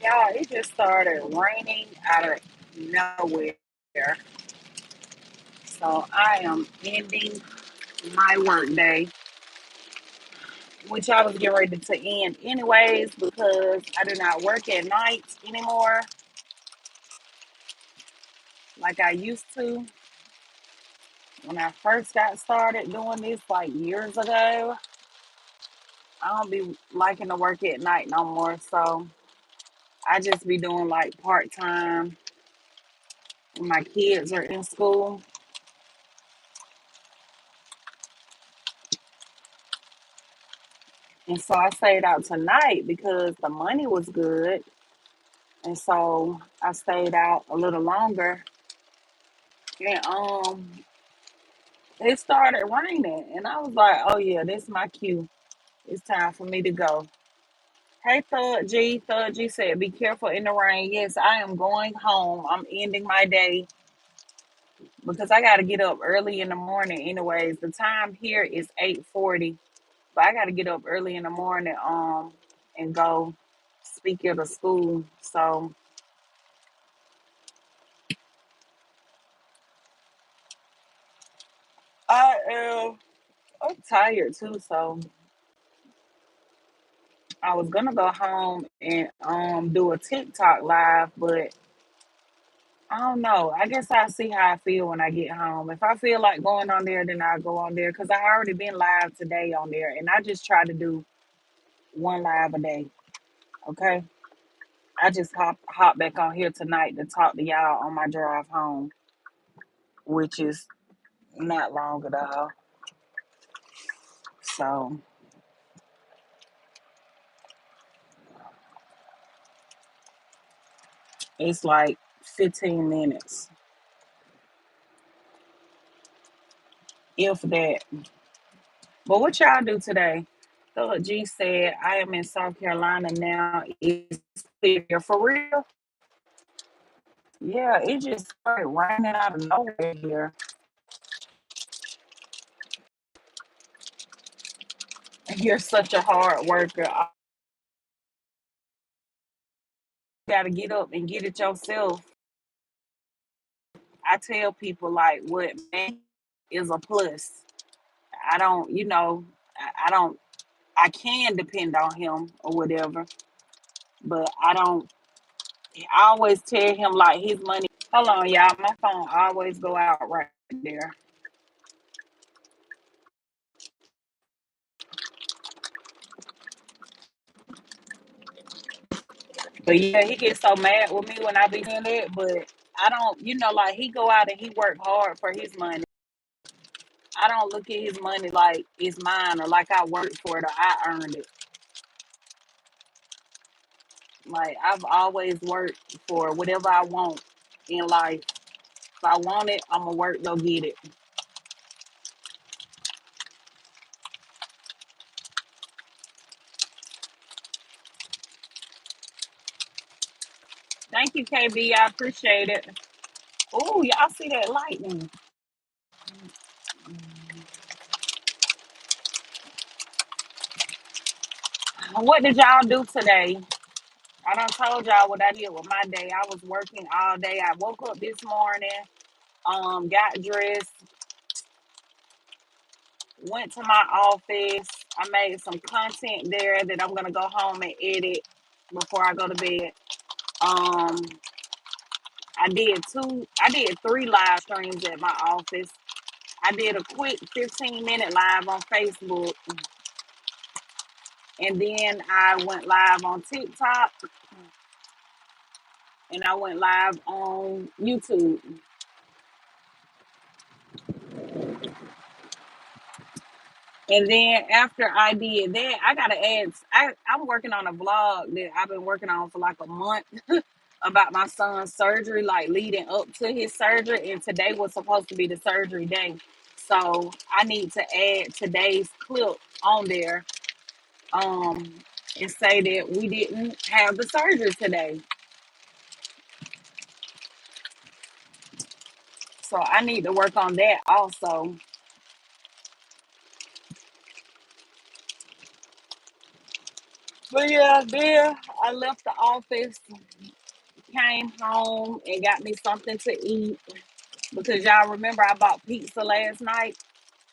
Y'all, it just started raining out of nowhere. So I am ending my work day, which I was getting ready to end anyways because I do not work at night anymore like I used to. When I first got started doing this like years ago, I don't be liking to work at night no more. So I just be doing like part time when my kids are in school. And so I stayed out tonight because the money was good. And so I stayed out a little longer. And it started raining. And I was like, oh yeah, this is my cue. It's time for me to go. Hey Thug G. Thug G said, be careful in the rain. Yes, I am going home. I'm ending my day because I gotta get up early in the morning anyways. The time here is 8:40. But I gotta get up early in the morning and go speak at a school. So I am I'm tired too, so I was gonna go home and do a TikTok live, but I don't know. I guess I'll see how I feel when I get home. If I feel like going on there, then I'll go on there because I already been live today on there, and I just try to do one live a day. Okay, I just hop back on here tonight to talk to y'all on my drive home, which is not long at all. So it's like 15 minutes, if that. But what y'all do today? Philip G said, I am in South Carolina now. It's clear for real. Yeah, it just started raining out of nowhere here. You're such a hard worker. I gotta get up and get it yourself. I tell people like what man is a plus. I don't, I don't I can depend on him or whatever, but I don't I always tell him like his money. Hold on, y'all. My phone always go out right there. But yeah, he gets so mad with me when I be doing that. But I don't, like he go out and he work hard for his money. I don't look at his money like it's mine or like I worked for it or I earned it. Like I've always worked for whatever I want in life. If I want it, I'm gonna work go get it. Thank you, KB. I appreciate it. Oh, y'all see that lightning? What did y'all do today? I done told y'all what I did with my day. I was working all day. I woke up this morning, got dressed, went to my office. I made some content there that I'm gonna go home and edit before I go to bed. Um, I did three live streams at my office. I did a quick 15-minute live on Facebook, and then I went live on TikTok, and I went live on YouTube. And then after I did that, I gotta add. I'm working on a vlog that I've been working on for like a month about my son's surgery, like leading up to his surgery. And today was supposed to be the surgery day, so I need to add today's clip on there, um, and say that we didn't have the surgery today. So I need to work on that also. But yeah, then I left the office, came home, and got me something to eat because y'all remember I bought pizza last night,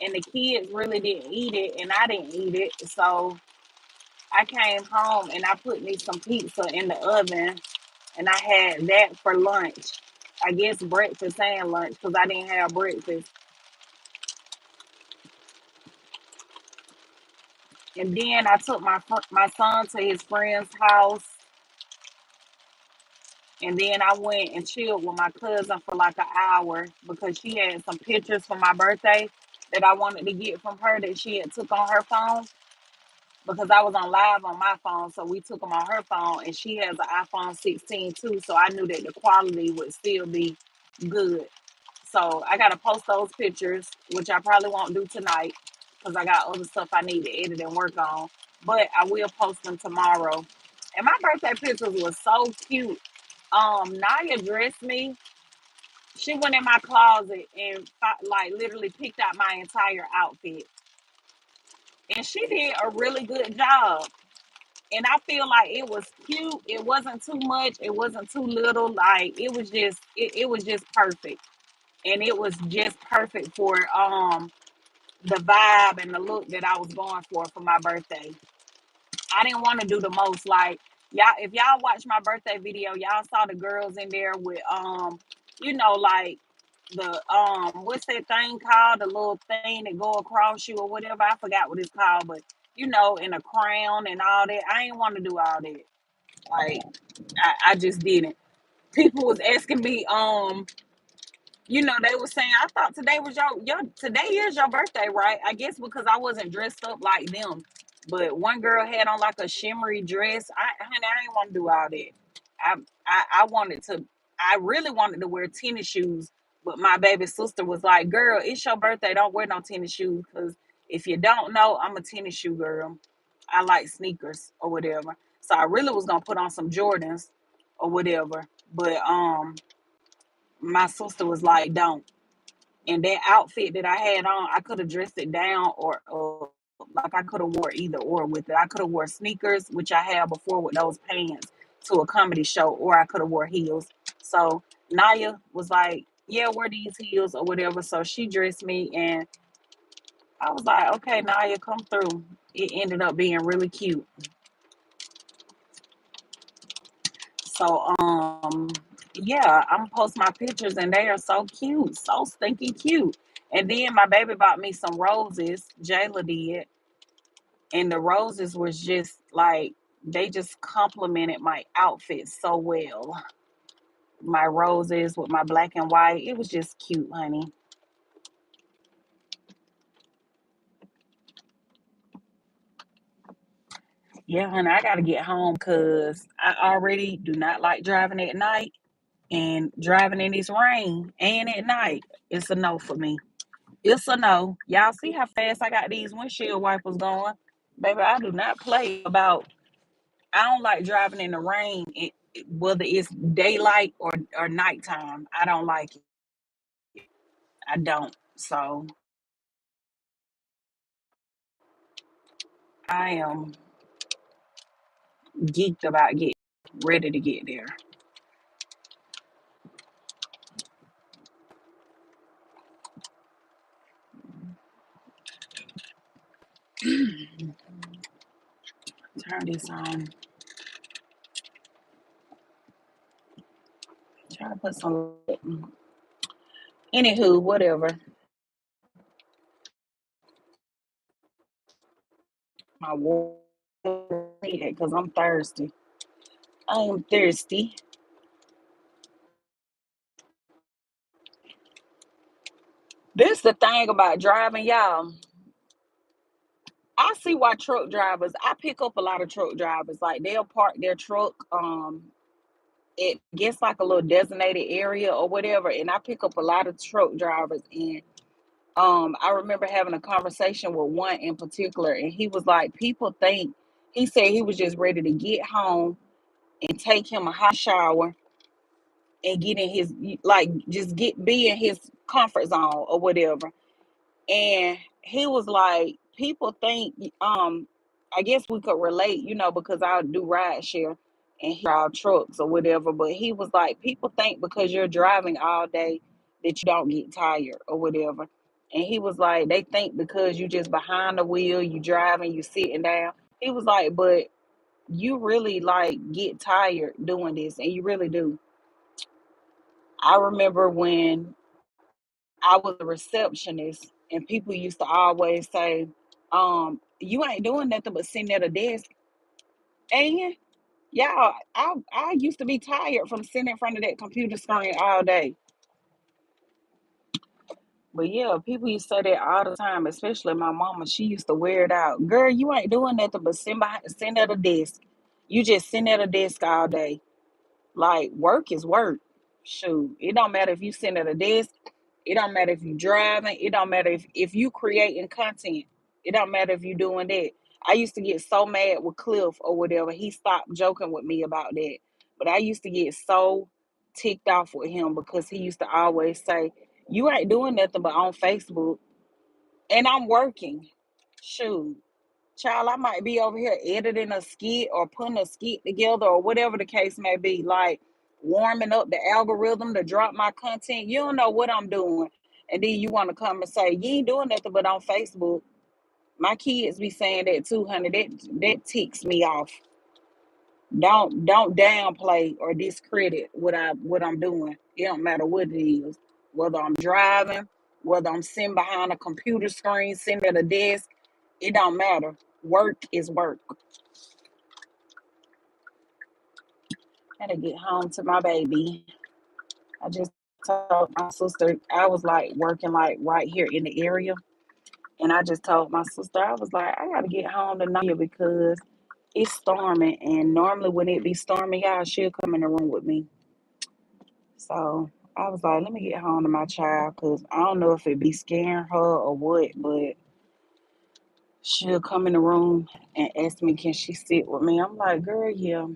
and the kids really didn't eat it, and I didn't eat it. So I came home and I put me some pizza in the oven, and I had that for lunch. I guess breakfast and lunch because I didn't have breakfast. And then I took my son to his friend's house, and then I went and chilled with my cousin for like an hour because she had some pictures for my birthday that I wanted to get from her that she had took on her phone because I was on live on my phone, so we took them on her phone, and she has an iPhone 16 too, so I knew that the quality would still be good. So I gotta post those pictures, which I probably won't do tonight because I got other stuff I need to edit and work on. But I will post them tomorrow. And my birthday pictures was so cute. Naya dressed me. She went in my closet and like literally picked out my entire outfit, and she did a really good job. And I feel like it was cute. It wasn't too much. It wasn't too little. Like it was just perfect, and it was just perfect for the vibe and the look that I was going for my birthday. I didn't want to do the most. Like y'all, if y'all watch my birthday video, y'all saw the girls in there with like the what's that thing called? The little thing that go across you or whatever. I forgot what it's called, but in a crown and all that. I ain't want to do all that. Like I just didn't. People was asking me, they were saying, I thought today was your today is your birthday, right? I guess because I wasn't dressed up like them. But one girl had on like a shimmery dress. I didn't want to do all that. I, I wanted to I really wanted to wear tennis shoes, but my baby sister was like, "Girl, it's your birthday. Don't wear no tennis shoes because if you don't know, I'm a tennis shoe girl. I like sneakers or whatever." So I really was gonna put on some Jordans or whatever, but my sister was like, "Don't." And that outfit that I had on, I could have dressed it down or like I could have wore either or with it. I could have wore sneakers, which I had before with those pants to a comedy show, or I could have wore heels. So Naya was like, "Yeah, wear these heels or whatever." So she dressed me, and I was like, "Okay, Naya, come through." It ended up being really cute. So yeah, I'm gonna post my pictures and they are so cute, so stinky cute. And then my baby bought me some roses, Jayla did, and the roses was just like they just complimented my outfit so well. My roses with my black and white, it was just cute, honey. Yeah, honey, I gotta get home because I already do not like driving at night, and driving in this rain and at night, it's a no for me. It's a no. Y'all see how fast I got these windshield wipers going? Baby, I do not play about. I don't like driving in the rain, whether it's daylight or nighttime. I don't like it. I don't. So I am geeked about getting ready to get there. Turn this on. Try to put some. Anywho, whatever. My water because I'm thirsty. I am thirsty. This the thing about driving, y'all. I see why truck drivers. I pick up a lot of truck drivers. Like they'll park their truck it gets like a little designated area or whatever, and I pick up a lot of truck drivers. And I remember having a conversation with one in particular, and he was like, people think he said he was just ready to get home and take him a hot shower and get in his like just get be in his comfort zone or whatever. And he was like, people think I guess we could relate, because I do ride share and he drive trucks or whatever. But he was like, people think because you're driving all day that you don't get tired or whatever. And he was like, they think because you just behind the wheel, you driving, you sitting down. He was like, but you really like get tired doing this, and you really do. I remember when I was a receptionist, and people used to always say, you ain't doing nothing but sitting at a desk. And y'all, I used to be tired from sitting in front of that computer screen all day. But yeah, people used to say that all the time, especially my mama. She used to wear it out. Girl, you ain't doing nothing but sitting at a desk. You just sitting at a desk all day. Like work is work. Shoot. It don't matter if you sitting at a desk. It don't matter if you driving. It don't matter if you creating content. It don't matter if you doing that. I used to get so mad with Cliff or whatever. He stopped joking with me about that. But I used to get so ticked off with him because he used to always say, you ain't doing nothing but on Facebook. And I'm working. Shoot. Child, I might be over here editing a skit or putting a skit together or whatever the case may be, like warming up the algorithm to drop my content. You don't know what I'm doing. And then you want to come and say, you ain't doing nothing but on Facebook. My kids be saying that too, honey. That ticks me off. Don't downplay or discredit what I'm doing. It don't matter what it is. Whether I'm driving, whether I'm sitting behind a computer screen, sitting at a desk, it don't matter. Work is work. I had to get home to my baby. I just told my sister I was like working like right here in the area. And I just told my sister, I was like, I gotta get home tonight because it's storming. And normally when it be storming, y'all, she'll come in the room with me. So I was like, let me get home to my child because I don't know if it be scaring her or what, but she'll come in the room and ask me, can she sit with me? I'm like, girl, yeah.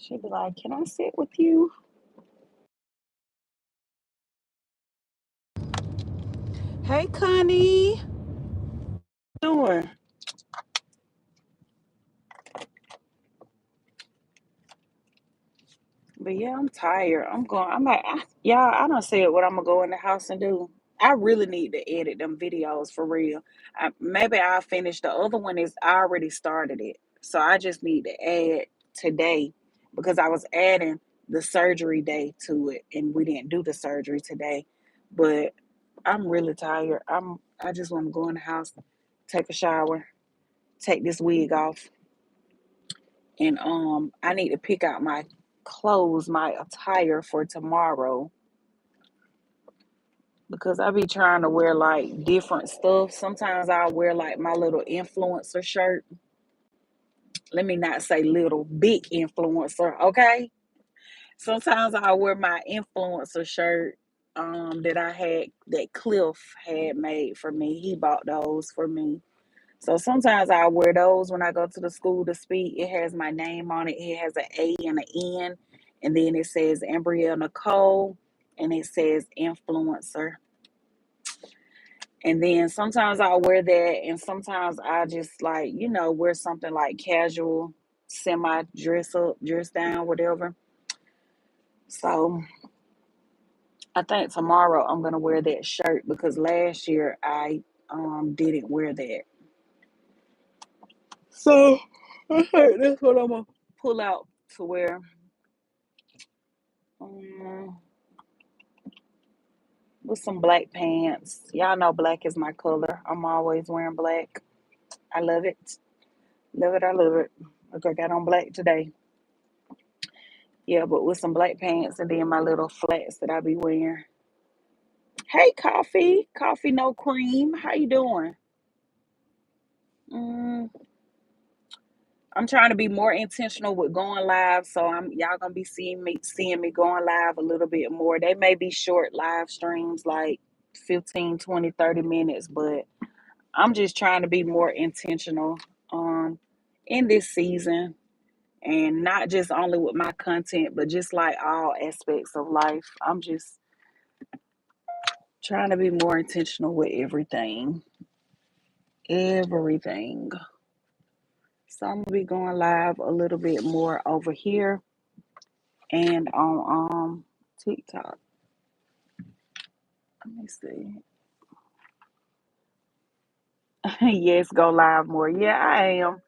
She'll be like, can I sit with you? Hey, Connie. Doing? But yeah, I'm tired. I'm like, y'all, I don't say it what I'm gonna go in the house and do. I really need to edit them videos for real. Maybe I'll finish the other one is I already started it. So I just need to add today because I was adding the surgery day to it and we didn't do the surgery today. But I'm really tired. I just want to go in the house, take a shower, take this wig off, and I need to pick out my clothes, my attire for tomorrow because I be trying to wear like different stuff. Sometimes I'll wear like my little influencer shirt. Let me not say little, big influencer, okay? Sometimes I'll wear my influencer shirt that I had that Cliff had made for me. He bought those for me. So sometimes I wear those when I go to the school to speak. It has my name on it. It has an A and an N, and then it says Embria Nicole, and it says influencer. And then sometimes I'll wear that, and sometimes I just like wear something like casual, semi dress up, dress down, whatever. So I think tomorrow I'm gonna wear that shirt because last year I didn't wear that. So I think that's what I'm gonna pull out to wear. Um, with some black pants. Y'all know black is my color. I'm always wearing black. I love it. Love it. I love it. Look, I got on black today. Yeah, but with some black pants and then my little flats that I be wearing. Hey, coffee. Coffee, no cream. How you doing? Mm, I'm trying to be more intentional with going live, so I'm y'all gonna be seeing me going live a little bit more. They may be short live streams, like 15, 20, 30 minutes, but I'm just trying to be more intentional um in this season and not just only with my content, but just like all aspects of life. I'm just trying to be more intentional with everything. everything. So I'm gonna be going live a little bit more over here and on TikTok. Let me see. Yes, go live more. Yeah, I am.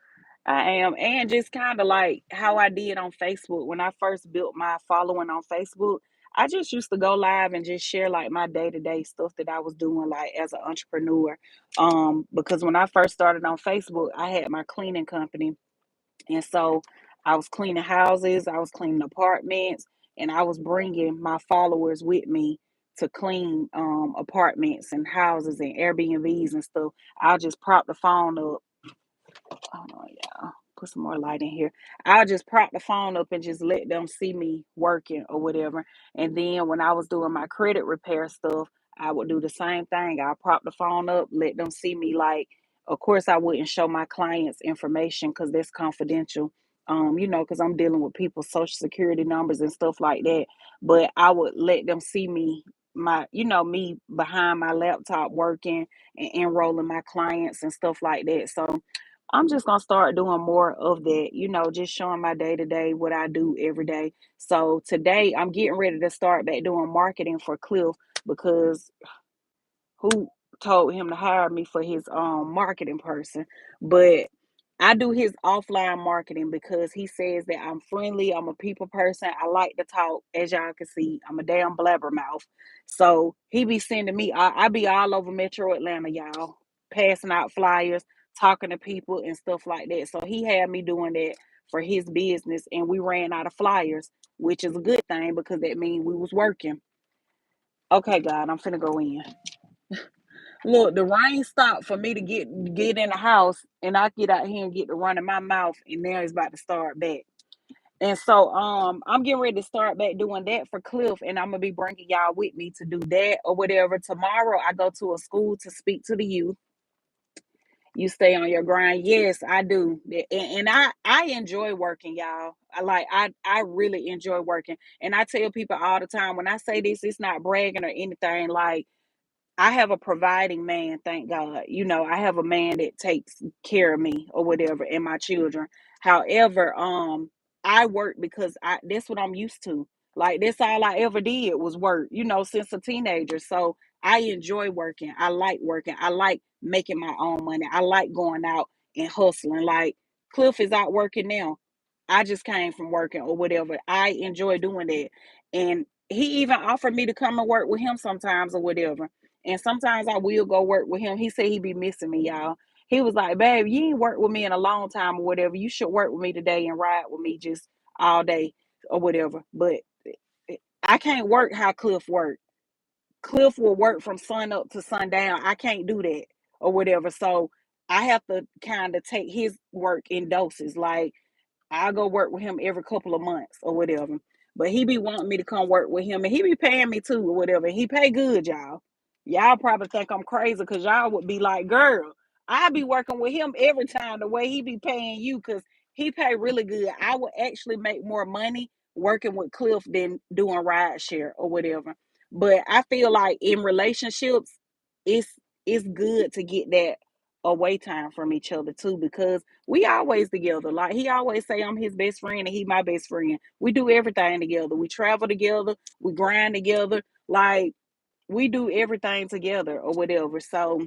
I am. And just kind of like how I did on Facebook when I first built my following on Facebook. I just used to go live and just share like my day-to-day stuff that I was doing like as an entrepreneur. Because when I first started on Facebook, I had my cleaning company. And so I was cleaning houses, I was cleaning apartments, and I was bringing my followers with me to clean apartments and houses and Airbnbs and stuff. I'll just prop the phone up. Hold on, y'all. Put some more light in here. I'll just prop the phone up and just let them see me working or whatever. And then when I was doing my credit repair stuff, I would do the same thing. I'll prop the phone up, let them see me. Like, of course, I wouldn't show my clients information because that's confidential. Because I'm dealing with people's social security numbers and stuff like that. But I would let them see me, me behind my laptop working and enrolling my clients and stuff like that. So I'm just gonna start doing more of that, just showing my day to day what I do every day. So today I'm getting ready to start back doing marketing for Cliff because who told him to hire me for his marketing person, but I do his offline marketing because he says that I'm friendly, I'm a people person, I like to talk, as y'all can see, I'm a damn blabbermouth. So he be sending me, I be all over Metro Atlanta, y'all, passing out flyers, talking to people and stuff like that. So he had me doing that for his business, and we ran out of flyers, which is a good thing because that means we was working. Okay, God, I'm finna go in. Look, the rain stopped for me to get in the house, and I get out here and get to running my mouth, and now it's about to start back. And so, I'm getting ready to start back doing that for Cliff, and I'm gonna be bringing y'all with me to do that or whatever. Tomorrow, I go to a school to speak to the youth. You stay on your grind. Yes, I do, and I enjoy working, y'all. I really enjoy working, and I tell people all the time when I say this, it's not bragging or anything. Like I have a providing man, thank God. I have a man that takes care of me or whatever and my children. However, I work because that's what I'm used to. Like that's all I ever did was work, since a teenager. So I enjoy working. I like working. I like making my own money. I like going out and hustling. Like Cliff is out working now. I just came from working or whatever. I enjoy doing that. And he even offered me to come and work with him sometimes or whatever. And sometimes I will go work with him. He said he be missing me, y'all. He was like, babe, you ain't worked with me in a long time or whatever. You should work with me today and ride with me just all day or whatever. But I can't work how Cliff worked. Cliff will work from sun up to sundown. I can't do that or whatever. So I have to kind of take his work in doses. Like I go work with him every couple of months or whatever. But he be wanting me to come work with him, and he be paying me too or whatever. He pay good, y'all. Y'all probably think I'm crazy because y'all would be like, girl, I be working with him every time the way he be paying you because he pay really good. I would actually make more money working with Cliff than doing ride share or whatever. But I feel like in relationships, it's it's good to get that away time from each other too because we always together. Like he always say I'm his best friend and he my best friend. We do everything together. We travel together, we grind together, like we do everything together or whatever. So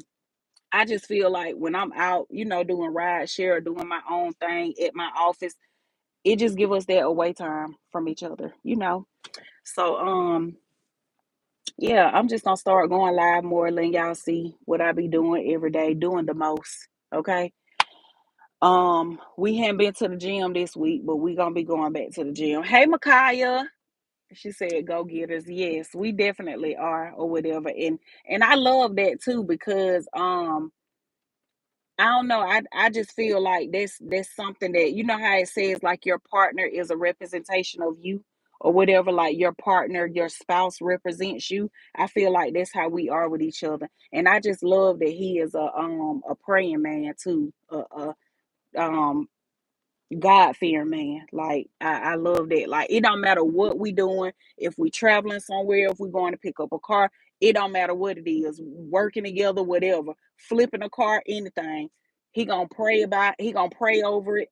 I just feel like when I'm out, doing ride share, doing my own thing at my office, it just give us that away time from each other. So yeah, I'm just gonna start going live more, letting y'all see what I be doing every day, doing the most. Okay. We hadn't been to the gym this week, but we gonna be going back to the gym. Hey, Micaiah. She said, "Go getters." Yes, we definitely are, or whatever. And I love that too because I don't know. I just feel like that's something that how it says like your partner is a representation of you or whatever. Like your partner, your spouse represents you. I feel like that's how we are with each other. And I just love that he is a praying man too. Um God fearing man. Like I love that. Like it don't matter what we doing, if we traveling somewhere, if we going to pick up a car, It don't matter what it is, working together, whatever, flipping a car, anything. He gonna pray over it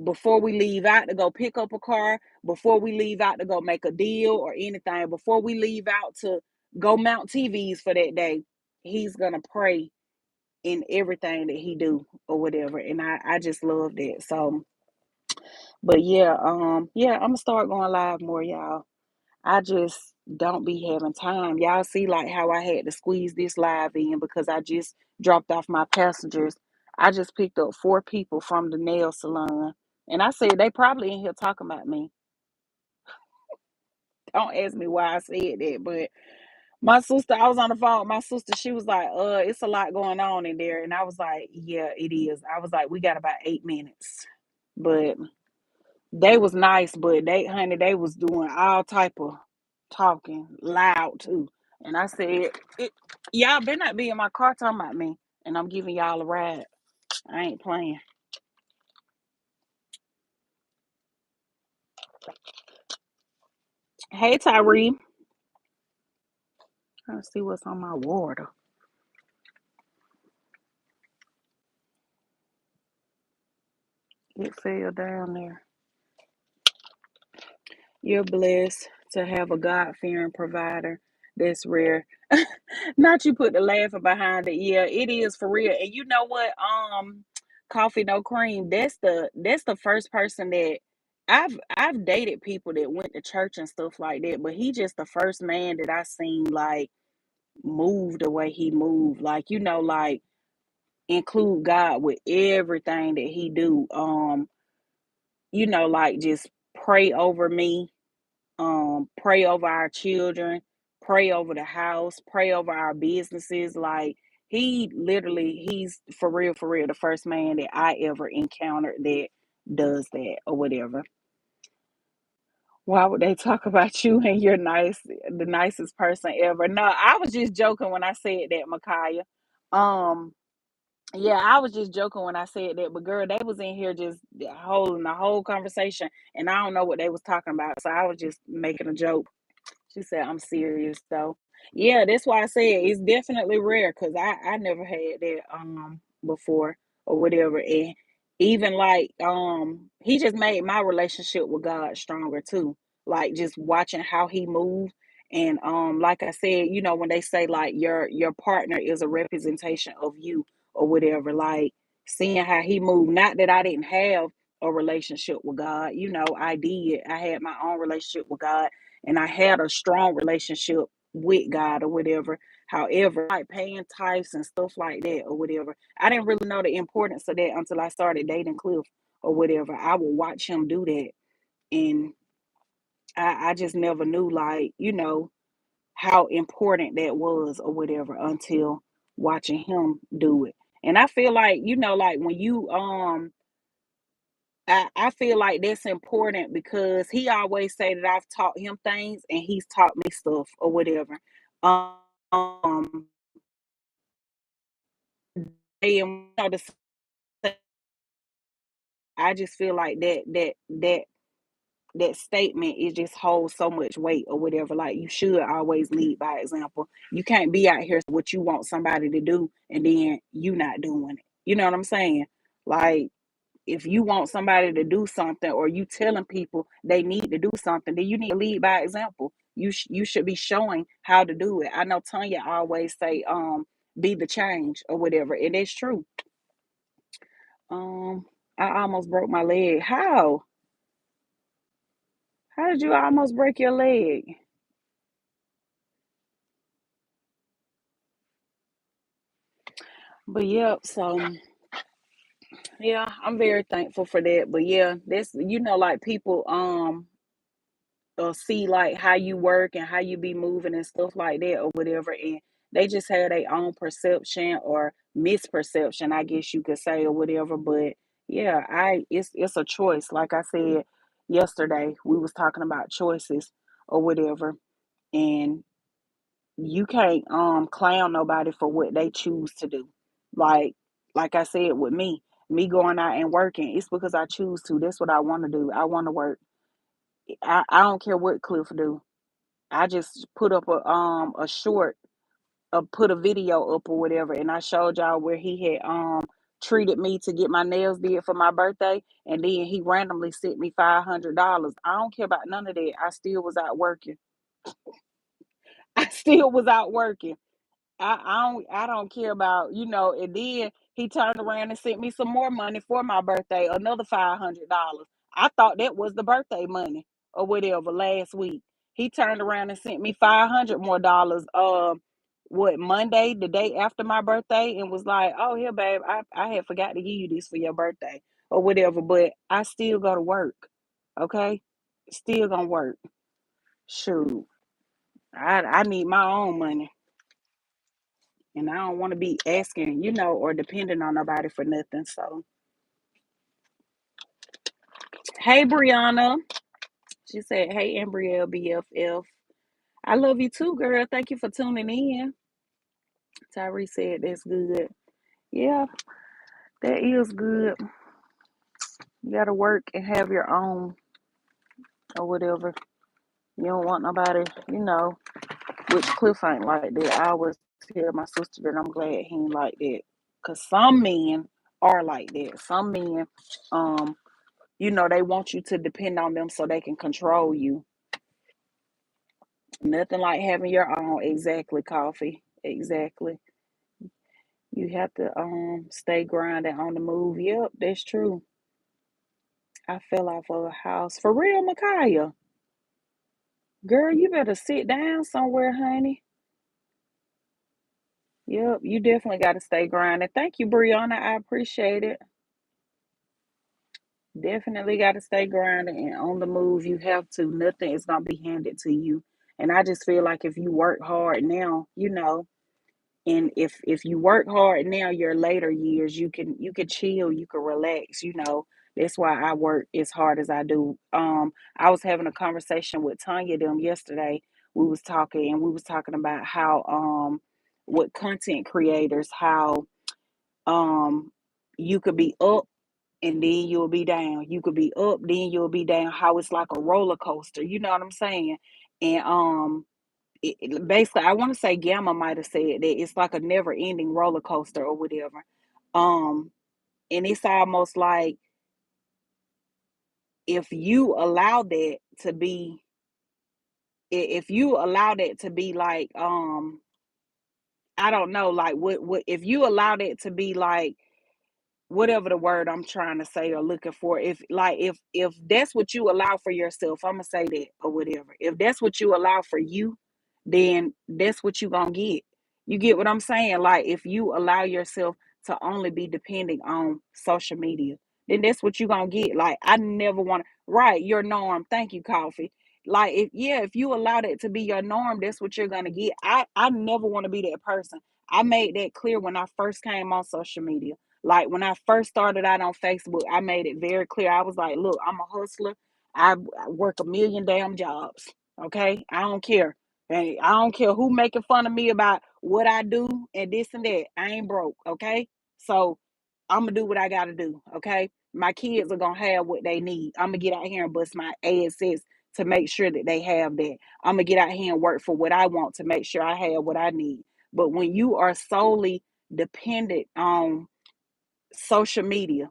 before we leave out to go pick up a car, before we leave out to go make a deal or anything, before we leave out to go mount TVs for that day. He's gonna pray in everything that he do or whatever. And I just love that. So but yeah, yeah, I'm gonna start going live more, y'all. I just don't be having time. Y'all see like how I had to squeeze this live in because I just dropped off my passengers. I just picked up four people from the nail salon. And I said they probably in here talking about me. Don't ask me why I said that, but my sister, I was on the phone with my sister, she was like, it's a lot going on in there. And I was like, yeah, it is. I was like, we got about 8 minutes. But they was nice, but honey, they was doing all type of talking loud too. And I said, y'all better not be in my car talking about me, and I'm giving y'all a ride. I ain't playing. Hey, Tyree. Let's see what's on my water. It fell down there. You're blessed to have a God fearing provider. That's rare. Not you put the laughing behind it. Yeah, it is for real. And you know what? Coffee no cream. That's the first person that I've dated people that went to church and stuff like that, but he just the first man that I seen like move the way he moved. Like, like include God with everything that he do. Like just pray over me, pray over our children, pray over the house, pray over our businesses. Like he's for real, the first man that I ever encountered that does that or whatever. Why would they talk about you and you're nice, the nicest person ever? No, I was just joking when I said that, Micaiah. Um, yeah, I was just joking when I said that, but girl, they was in here just holding the whole conversation, and I don't know what they was talking about, so I was just making a joke. She said, I'm serious though. Yeah, that's why I said it's definitely rare because I never had that before or whatever. And even like he just made my relationship with God stronger too. Like just watching how he moved. And like I said, when they say like your partner is a representation of you or whatever, like seeing how he moved. Not that I didn't have a relationship with God, I did. I had my own relationship with God and I had a strong relationship with God or whatever. However, like paying tithes and stuff like that or whatever, I didn't really know the importance of that until I started dating Cliff or whatever. I would watch him do that, and I just never knew, like, how important that was or whatever until watching him do it. And I feel like, like when you I feel like that's important because he always say that I've taught him things and he's taught me stuff or whatever. Um, and I just feel like that statement is just holds so much weight or whatever. Like you should always lead by example. You can't be out here what you want somebody to do and then you not doing it. You know what I'm saying? Like if you want somebody to do something or you telling people they need to do something, then you need to lead by example. You should be showing how to do it. I know Tanya always say, be the change or whatever. And it's true. Um, I almost broke my leg. How? How did you almost break your leg? But yeah, so yeah, I'm very thankful for that. But yeah, that's like people or see like how you work and how you be moving and stuff like that or whatever, and they just have their own perception or misperception, I guess you could say or whatever. But yeah, it's a choice. Like I said yesterday, we was talking about choices or whatever, and you can't clown nobody for what they choose to do. Like like I said with me going out and working, it's because I choose to. That's what I want to do. I want to work. I don't care what Cliff do. I just put up a short, put a video up or whatever, and I showed y'all where he had treated me to get my nails did for my birthday, and then he randomly sent me $500. I don't care about none of that. I still was out working. I still was out working. I don't care about, and then he turned around and sent me some more money for my birthday, another $500. I thought that was the birthday money or whatever last week. He turned around and sent me 500 more dollars what, Monday, the day after my birthday, and was like, "Oh, here babe, I had forgot to give you this for your birthday or whatever, but I still go to work. Okay? Still gonna work. Shoot. I need my own money. And I don't want to be asking, or depending on nobody for nothing. So, hey, Brianna. She said, hey, Embrielle BFF. I love you too, girl. Thank you for tuning in. Tyree said, that's good. Yeah, that is good. You got to work and have your own or whatever. You don't want nobody, which Cliff ain't like that. I always tell my sister that I'm glad he ain't like that. Because some men are like that. Some men, um, they want you to depend on them so they can control you. Nothing like having your own. Exactly, coffee. Exactly. You have to stay grinding on the move. Yep, that's true. I fell off of a house. For real, Micaiah. Girl, you better sit down somewhere, honey. Yep, you definitely got to stay grinding. Thank you, Brianna. I appreciate it. Definitely got to stay grinding and on the move. You have to. Nothing is going to be handed to you. And I just feel like if you work hard now, and if you work hard now, your later years, you can chill, you can relax. That's why I work as hard as I do. I was having a conversation with Tanya them yesterday. We was talking about how with content creators, how um you could be up and then you'll be down. You could be up, then you'll be down. How it's like a roller coaster. You know what I'm saying? And basically, I want to say Gamma might have said that it's like a never ending roller coaster or whatever. Um, and it's almost like if you allow that to be, if you allow that to be like, I don't know, like what if you allow that to be like whatever the word I'm trying to say or looking for, if that's what you allow for yourself, I'm gonna say that or whatever, if that's what you allow for you, then that's what you gonna get. You get what I'm saying? Like if you allow yourself to only be depending on social media, then that's what you gonna get. Like I never want to, right, your norm. Thank you, coffee. Like if you allow that to be your norm, that's what you're gonna get. I never want to be that person. I made that clear when I first came on social media. Like when I first started out on Facebook, I made it very clear. I was like, look, I'm a hustler. I work a million damn jobs. Okay. I don't care. And I don't care who making fun of me about what I do and this and that. I ain't broke. Okay. So I'm gonna do what I gotta do. Okay. My kids are gonna have what they need. I'm gonna get out here and bust my asses to make sure that they have that. I'm gonna get out here and work for what I want to make sure I have what I need. But when you are solely dependent on social media,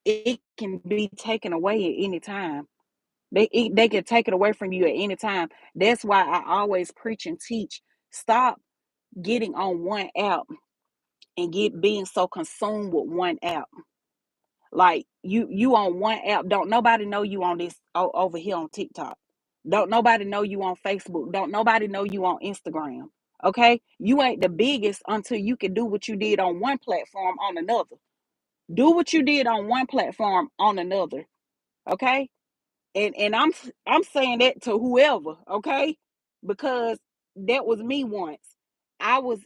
it can be taken away at any time. They can take it away from you at any time. That's why I always preach and teach. Stop getting on one app and get being so consumed with one app. Like you on one app, don't nobody know you on this over here on TikTok. Don't nobody know you on Facebook. Don't nobody know you on Instagram. Okay? You ain't the biggest until you can do what you did on one platform on another. Do what you did on one platform on another. Okay? And I'm saying that to whoever, okay? Because that was me once. I was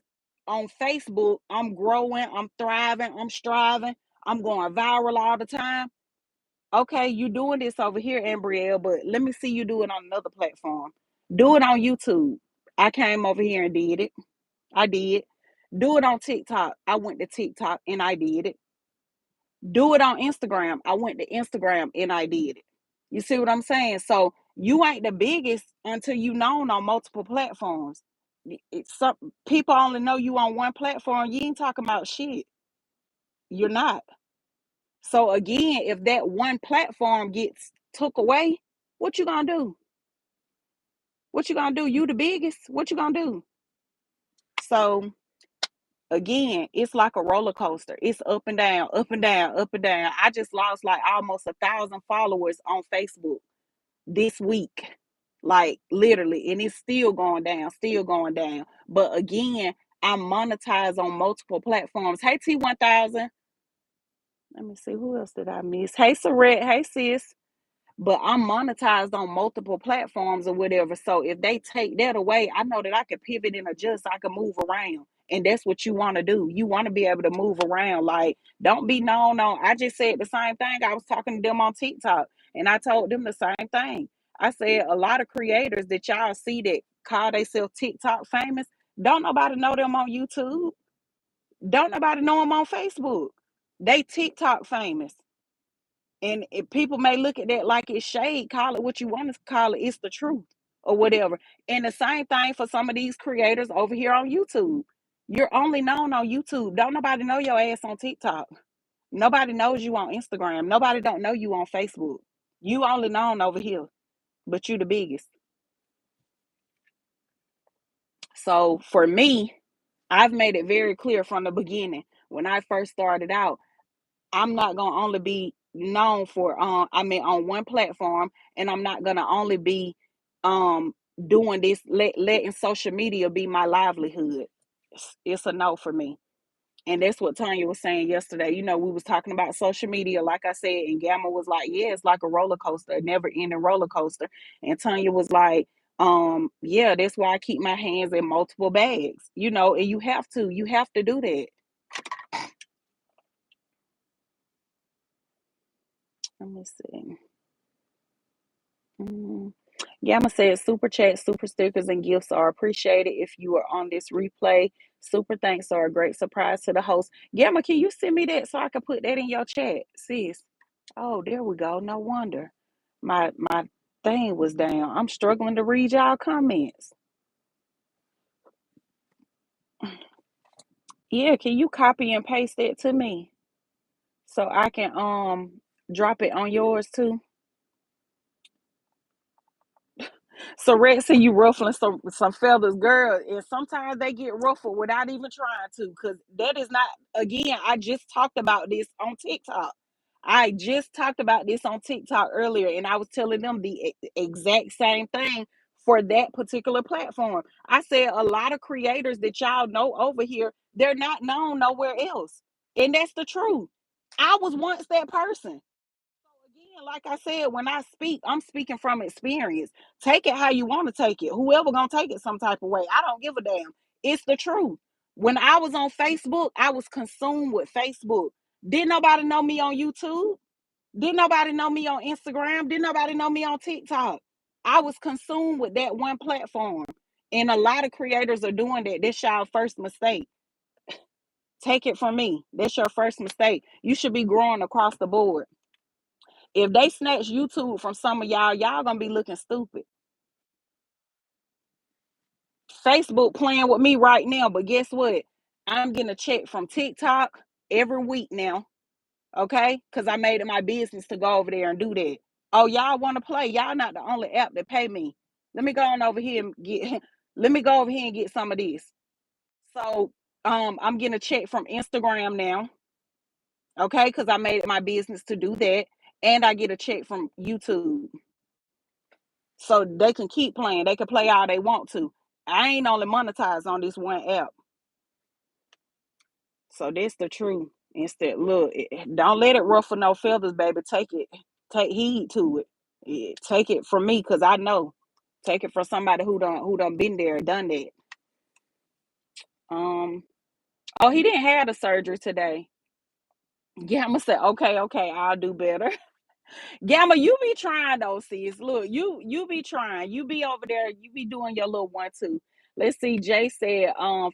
on Facebook, I'm growing, I'm thriving, I'm striving, I'm going viral all the time. Okay, you doing this over here, Ambrielle, but let me see you do it on another platform. Do it on YouTube. I came over here and did it. I did. Do it on TikTok. I went to TikTok and I did it. Do it on Instagram. I went to Instagram and I did it. You see what I'm saying? So You ain't the biggest until you known on multiple platforms. It's some people only know you on one platform. You ain't talking about shit. You're not. So again, if that one platform gets took away, what you gonna do? What you gonna do? You the biggest. What you gonna do? So again, it's like a roller coaster. It's up and down, up and down, up and down. I just lost like almost 1,000 followers on Facebook this week. Like literally, and it's still going down, still going down. But again, I'm monetized on multiple platforms. Hey T1000. Let me see who else did I miss. Hey Saret, hey sis. But I'm monetized on multiple platforms or whatever. So if they take that away, I know that I can pivot and adjust. I can move around. And that's what you want to do. You want to be able to move around. Like, don't be known on. I just said the same thing. I was talking to them on TikTok and I told them the same thing. I said a lot of creators that y'all see that call themselves TikTok famous, don't nobody know them on YouTube. Don't nobody know them on Facebook. They TikTok famous. And if people may look at that like it's shade, call it what you want to call it. It's the truth or whatever. And the same thing for some of these creators over here on YouTube. You're only known on YouTube. Don't nobody know your ass on TikTok. Nobody knows you on Instagram. Nobody don't know you on Facebook. You only known over here, but you the biggest. So for me, I've made it very clear from the beginning. When I first started out, I'm not gonna only be known for on one platform, and I'm not gonna only be um doing this, letting social media be my livelihood. It's a no for me. And that's what Tanya was saying yesterday. You know, we was talking about social media, like I said, and Gamma was like, yeah, it's like a roller coaster, a never ending roller coaster. And Tanya was like, yeah, that's why I keep my hands in multiple bags, and you have to do that. Let me see. Mm. Gamma says super chat, super stickers, and gifts are appreciated. If you are on this replay, super thanks are a great surprise to the host. Gamma, can you send me that so I can put that in your chat, sis? Oh, there we go. No wonder my thing was down. I'm struggling to read y'all comments. Yeah, can you copy and paste that to me so I can drop it on yours too? So Rex see you ruffling some feathers, girl, and sometimes they get ruffled without even trying to, because that is not. Again, I just talked about this on TikTok. I just talked about this on TikTok earlier, and I was telling them the exact same thing for that particular platform. I said a lot of creators that y'all know over here, they're not known nowhere else, and that's the truth. I was once that person. Again, like I said, when I speak, I'm speaking from experience. Take it how you want to take it. Whoever gonna take it some type of way, I don't give a damn. It's the truth. When I was on Facebook, I was consumed with Facebook. Didn't nobody know me on YouTube? Didn't nobody know me on Instagram? Didn't nobody know me on TikTok? I was consumed with that one platform. And a lot of creators are doing that. That's your first mistake. Take it from me. That's your first mistake. You should be growing across the board. If they snatch YouTube from some of y'all gonna be looking stupid. Facebook playing with me right now, but guess what? I'm getting a check from TikTok every week now, okay? Because I made it my business to go over there and do that. Oh, y'all want to play? Y'all not the only app that pay me. Let me go on over here and get. Let me go over here and get some of this. So, I'm getting a check from Instagram now, okay? Because I made it my business to do that, and I get a check from YouTube. So they can keep playing. They can play all they want to. I ain't only monetized on this one app. So that's the truth. Instead, look, don't let it ruffle no feathers, baby. Take heed to it. Take it from me, cause I know. Take it from somebody who done been there and done that. Um. Oh, he didn't have the surgery today. Yeah, I'm gonna say okay, okay. I'll do better. Gamma, you be trying though, sis. Look, you be trying. You be over there. You be doing your little one too. Let's see. Jay said,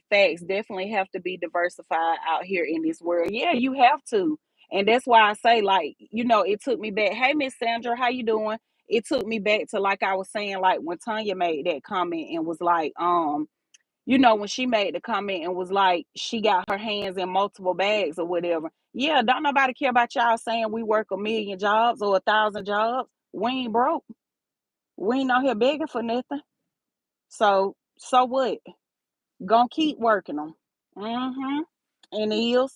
facts definitely have to be diversified out here in this world. Yeah, you have to, and that's why I say, like, it took me back. Hey, Miss Sandra, how you doing? it took me back to, like I was saying, like when Tanya made that comment and was like, when she made the comment and was like, she got her hands in multiple bags or whatever. Yeah, don't nobody care about y'all saying we work a million jobs or 1,000 jobs. We ain't broke. We ain't out here begging for nothing. So what? Gonna keep working them. Mm-hmm. And is.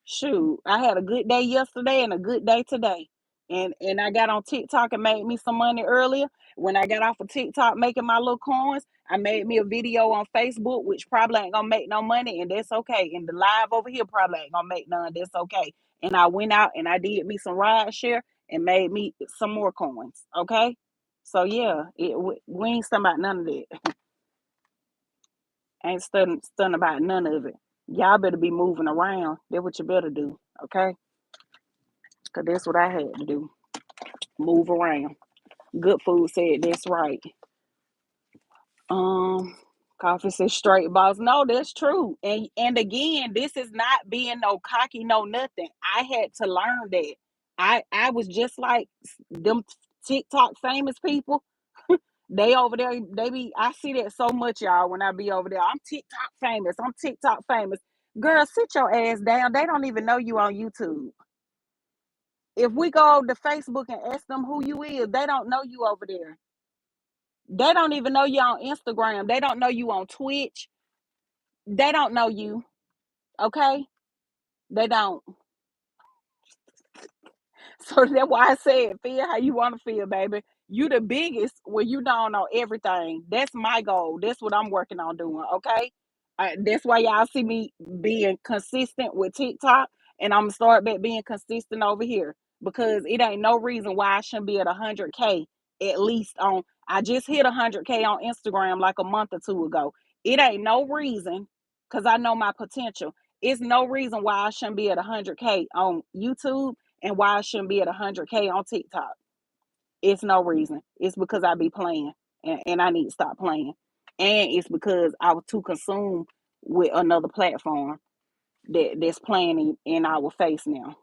Shoot, I had a good day yesterday and a good day today. And I got on TikTok and made me some money earlier. When I got off of TikTok making my little coins, I made me a video on Facebook, which probably ain't gonna make no money, and that's okay. And the live over here probably ain't gonna make none, that's okay. And I went out and I did me some ride share and made me some more coins. Okay. So yeah, we ain't stunned about none of that. Ain't stunned about none of it. Y'all better be moving around. That's what you better do. Okay. Cause that's what I had to do. Move around. Good food said that's right. Um, Coffee says straight boss. No, that's true. And again, this is not being no cocky, no nothing. I had to learn that. I was just like them TikTok famous people. They over there, they be I see that so much, y'all, when I be over there. I'm TikTok famous. I'm TikTok famous. Girl, sit your ass down. They don't even know you on YouTube. If we go to Facebook and ask them who you is, they don't know you over there. They don't even know you on Instagram. They don't know you on Twitch. They don't know you. Okay? They don't. So that's why I said, feel how you want to feel, baby. You the biggest when you don't know everything. That's my goal. That's what I'm working on doing. Okay, that's why y'all see me being consistent with TikTok, and I'm gonna start back being consistent over here because it ain't no reason why I shouldn't be at 100K at least on. I just hit 100K on Instagram like a month or two ago. It ain't no reason because I know my potential. It's no reason why I shouldn't be at 100K on YouTube and why I shouldn't be at 100K on TikTok. It's no reason. It's because I be playing and I need to stop playing. And it's because I was too consumed with another platform that's playing in our face now.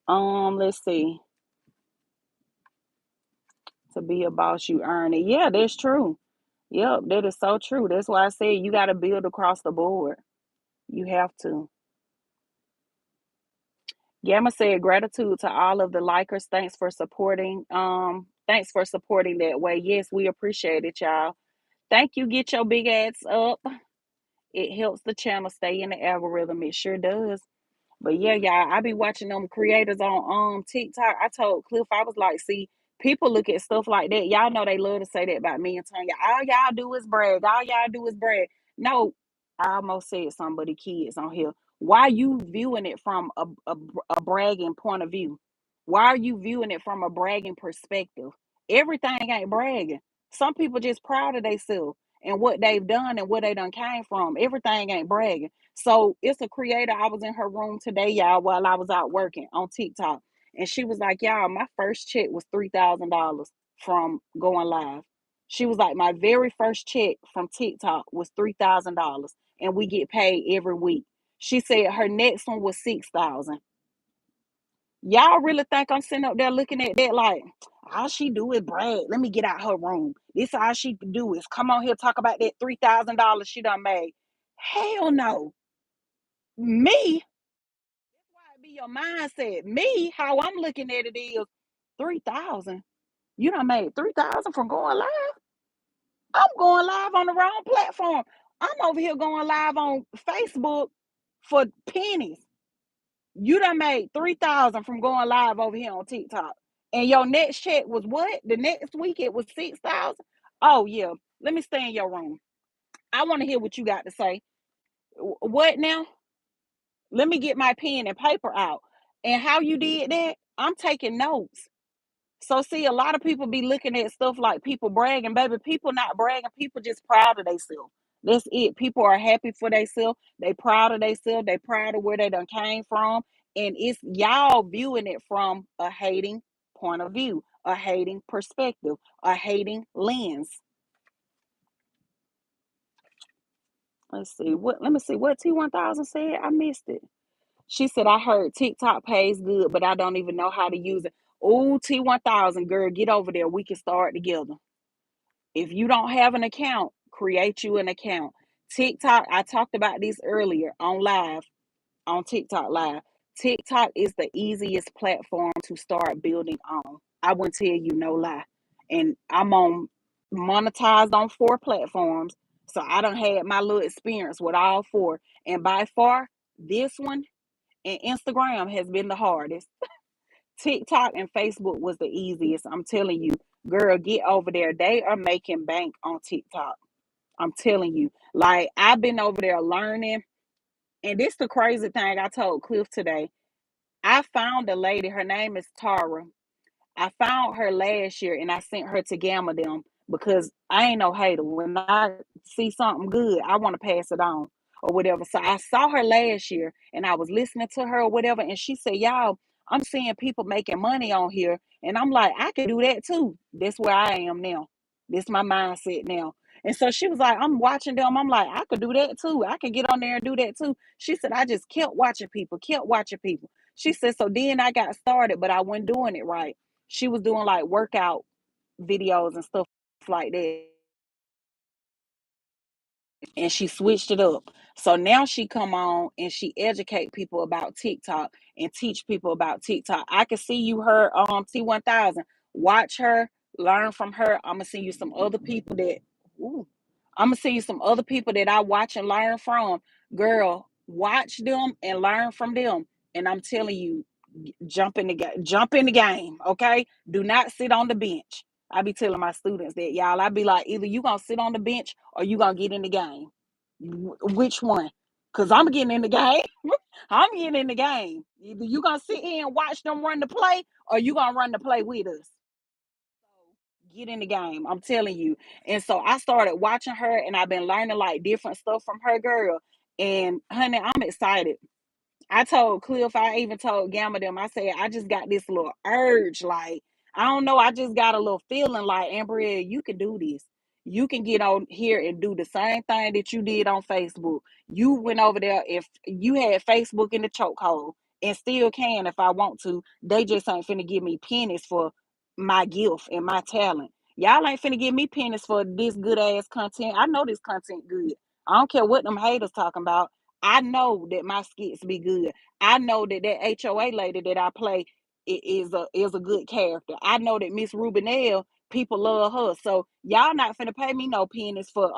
Let's see. To be a boss, you earn it. Yeah, that's true. Yep, that is so true. That's why I said you got to build across the board. You have to. Gamma said gratitude to all of the likers. Thanks for supporting. Thanks for supporting that way. Yes, we appreciate it, y'all. Thank you. Get your big ass up. It helps the channel stay in the algorithm. It sure does. But yeah, y'all, I be watching them creators on TikTok. I told Cliff, I was like, see, people look at stuff like that. Y'all know they love to say that about me and Tanya. All y'all do is brag. All y'all do is brag. No, I almost said somebody kids on here. Why are you viewing it from a bragging point of view? Why are you viewing it from a bragging perspective? Everything ain't bragging. Some people just proud of themselves and what they've done and where they done came from. Everything ain't bragging. So it's a creator. I was in her room today, y'all, while I was out working on TikTok. And she was like, y'all, my first check was $3,000 from going live. She was like, my very first check from TikTok was $3,000. And we get paid every week. She said her next one was 6,000. Y'all really think I'm sitting up there looking at that like all she do is brag? Let me get out her room. This all she can do is come on here talk about that $3,000 she done made. Hell no. Me, why it be your mindset. Me, how I'm looking at it is 3,000. You done made 3,000 from going live. I'm going live on the wrong platform. I'm over here going live on Facebook for pennies. You done made 3,000 from going live over here on TikTok. And your next check was what? The next week it was 6,000. Oh yeah. Let me stay in your room. I want to hear what you got to say. What now? Let me get my pen and paper out. And how you did that? I'm taking notes. So see, a lot of people be looking at stuff like people bragging, baby. People not bragging. People just proud of themselves. That's it. People are happy for themselves. They proud of themselves. They proud of where they done came from. And it's y'all viewing it from a hating point of view, a hating perspective, a hating lens. Let's see. Let me see what T1000 said. I missed it. She said, I heard TikTok pays good, but I don't even know how to use it. Oh, T1000, girl, get over there. We can start together. If you don't have an account, create you an account. TikTok, I talked about this earlier on live, on TikTok live. TikTok is the easiest platform to start building on. I wouldn't tell you no lie. And I'm on monetized on 4 platforms. So I done had my little experience with all 4. And by far, this one and Instagram has been the hardest. TikTok and Facebook was the easiest. I'm telling you, girl, get over there. They are making bank on TikTok. I'm telling you. Like, I've been over there learning. And this the crazy thing I told Cliff today. I found a lady, her name is Tara. I found her last year and I sent her to Gamma them because I ain't no hater. When I see something good, I want to pass it on or whatever. So I saw her last year and I was listening to her or whatever. And she said, y'all, I'm seeing people making money on here. And I'm like, I can do that too. That's where I am now. This my mindset now. And so she was like, I'm watching them. I'm like, I could do that too. I could get on there and do that too. She said, I just kept watching people, kept watching people. She said, so then I got started, but I wasn't doing it right. She was doing like workout videos and stuff like that, and she switched it up. So now she come on and she educate people about TikTok and teach people about TikTok. I can see you her T1000. Watch her, learn from her. I'm gonna see you some other people that ooh, I'm gonna see you some other people that I watch and learn from. Girl, watch them and learn from them. And I'm telling you, jump in the game, okay? Do not sit on the bench. I be telling my students that, y'all. I be like, either you gonna sit on the bench or you gonna get in the game. Which one? Cause I'm getting in the game. I'm getting in the game. Either you gonna sit here and watch them run the play, or you gonna run the play with us. Get in the game. I'm telling you. And so I started watching her, and I've been learning like different stuff from her, girl. And honey, I'm excited. I told Cliff, I even told Gamma them, I said, I just got this little urge. Like, I don't know, I just got a little feeling like, Ambria, you can do this. You can get on here and do the same thing that you did on Facebook. You went over there, if you had Facebook in the chokehold, and still can if I want to. They just ain't finna give me pennies for my gift and my talent. Y'all ain't finna give me pennies for this good ass content. I know this content good. I don't care what them haters talking about. I know that my skits be good. I know that that HOA lady that I play is a good character. I know that Miss Rubinell, people love her. So y'all not finna pay me no pennies for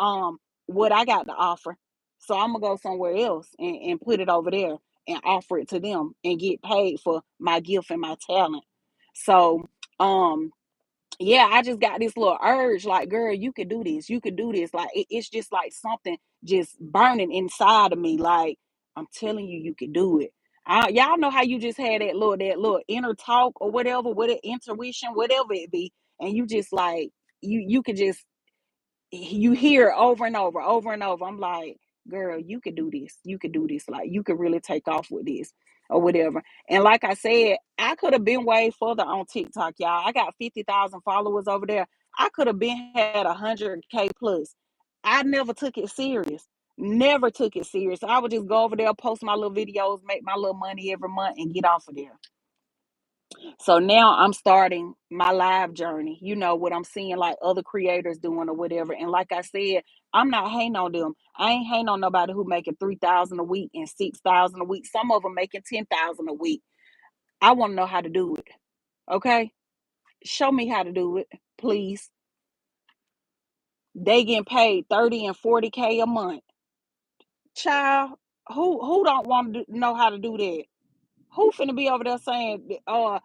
what I got to offer. So I'm gonna go somewhere else and put it over there and offer it to them and get paid for my gift and my talent. So um yeah, I just got this little urge, like, girl, you could do this. You could do this. Like, it's just like something just burning inside of me. Like, I'm telling you, you could do it. Y'all know how you just had that little inner talk or whatever, with it, intuition, whatever it be, and you just like you could just you hear it over and over, over and over. I'm like, girl, you could do this. You could do this. Like, you could really take off with this or whatever. And like I said, I could have been way further on TikTok, y'all. I got 50,000 followers over there. I could have been had 100K plus. I never took it serious. Never took it serious. I would just go over there, post my little videos, make my little money every month, and get off of there. So now I'm starting my live journey, what I'm seeing like other creators doing or whatever. And like I said, I'm not hating on them. I ain't hating on nobody who making 3,000 a week and 6,000 a week. Some of them making 10,000 a week. I want to know how to do it. Okay? Show me how to do it, please. They getting paid 30 and 40K a month. Child, who don't want to know how to do that? Who finna be over there saying, all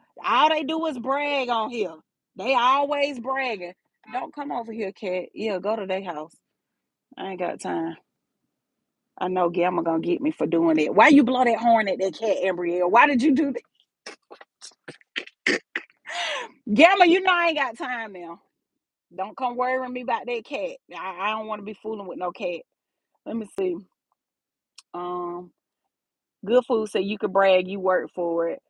they do is brag on here. They always bragging. Don't come over here, cat. Yeah, go to their house. I ain't got time. I know Gamma gonna get me for doing it. Why you blow that horn at that cat, Embrielle? Why did you do that? Gamma, I ain't got time now. Don't come worrying me about that cat. I don't want to be fooling with no cat. Let me see. Um, Good Food said you could brag, you work for it.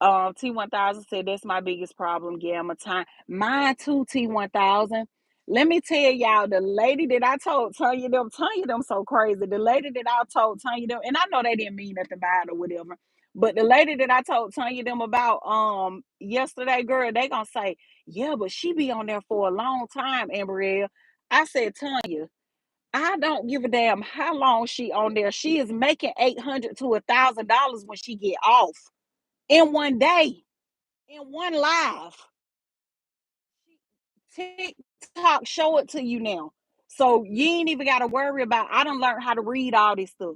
T1000 said that's my biggest problem, Gamma. Time. Mine too, T1000. Let me tell y'all, the lady that I told Tanya them so crazy. The lady that I told Tanya them, and I know they didn't mean nothing by it or whatever, But the lady that I told Tanya them about yesterday, girl, they gonna say, yeah, but she be on there for a long time, Amberelle. I said, Tanya, I don't give a damn how long she on there. She is making $800 to $1,000 when she get off in one day, in one live. TikTok show it to you now. So you ain't even gotta worry about. I don't learn how to read all this stuff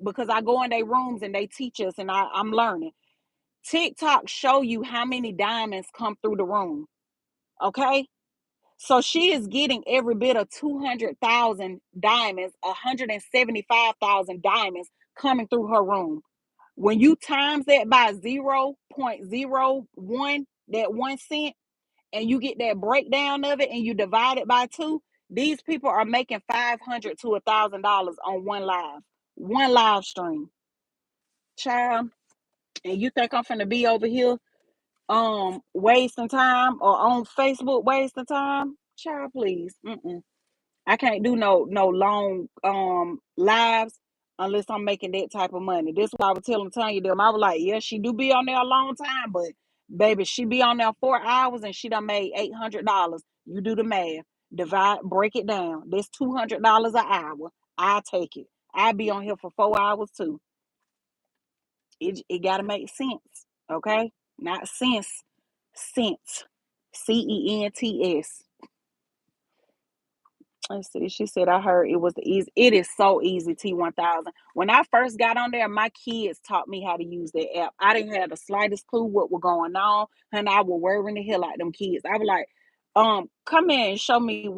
because I go in their rooms and they teach us, and I'm learning. TikTok show you how many diamonds come through the room. Okay. So she is getting every bit of 200,000 diamonds, 175,000 diamonds coming through her room. When you times that by 0.01, that 1 cent, and you get that breakdown of it and you divide it by two, these people are making $500 to $1,000 on one live stream. Child, and you think I'm finna be over here wasting time or on Facebook wasting time? Child, please. Mm-mm. I can't do no long lives unless I'm making that type of money. This is what I was telling Tanya them. I was like, yeah, she do be on there a long time, but baby, she be on there 4 hours and she done made $800. You do the math, divide, break it down. That's $200 an hour. I'll take it. I'll be on here for 4 hours too. It gotta make sense, okay? Not sense, sense. CENTS. Let's see. She said, I heard it was the easy. It is so easy, T1000. When I first got on there, my kids taught me how to use that app. I didn't have the slightest clue what was going on. And I was worrying the hell out of them kids. I was like, come in and show me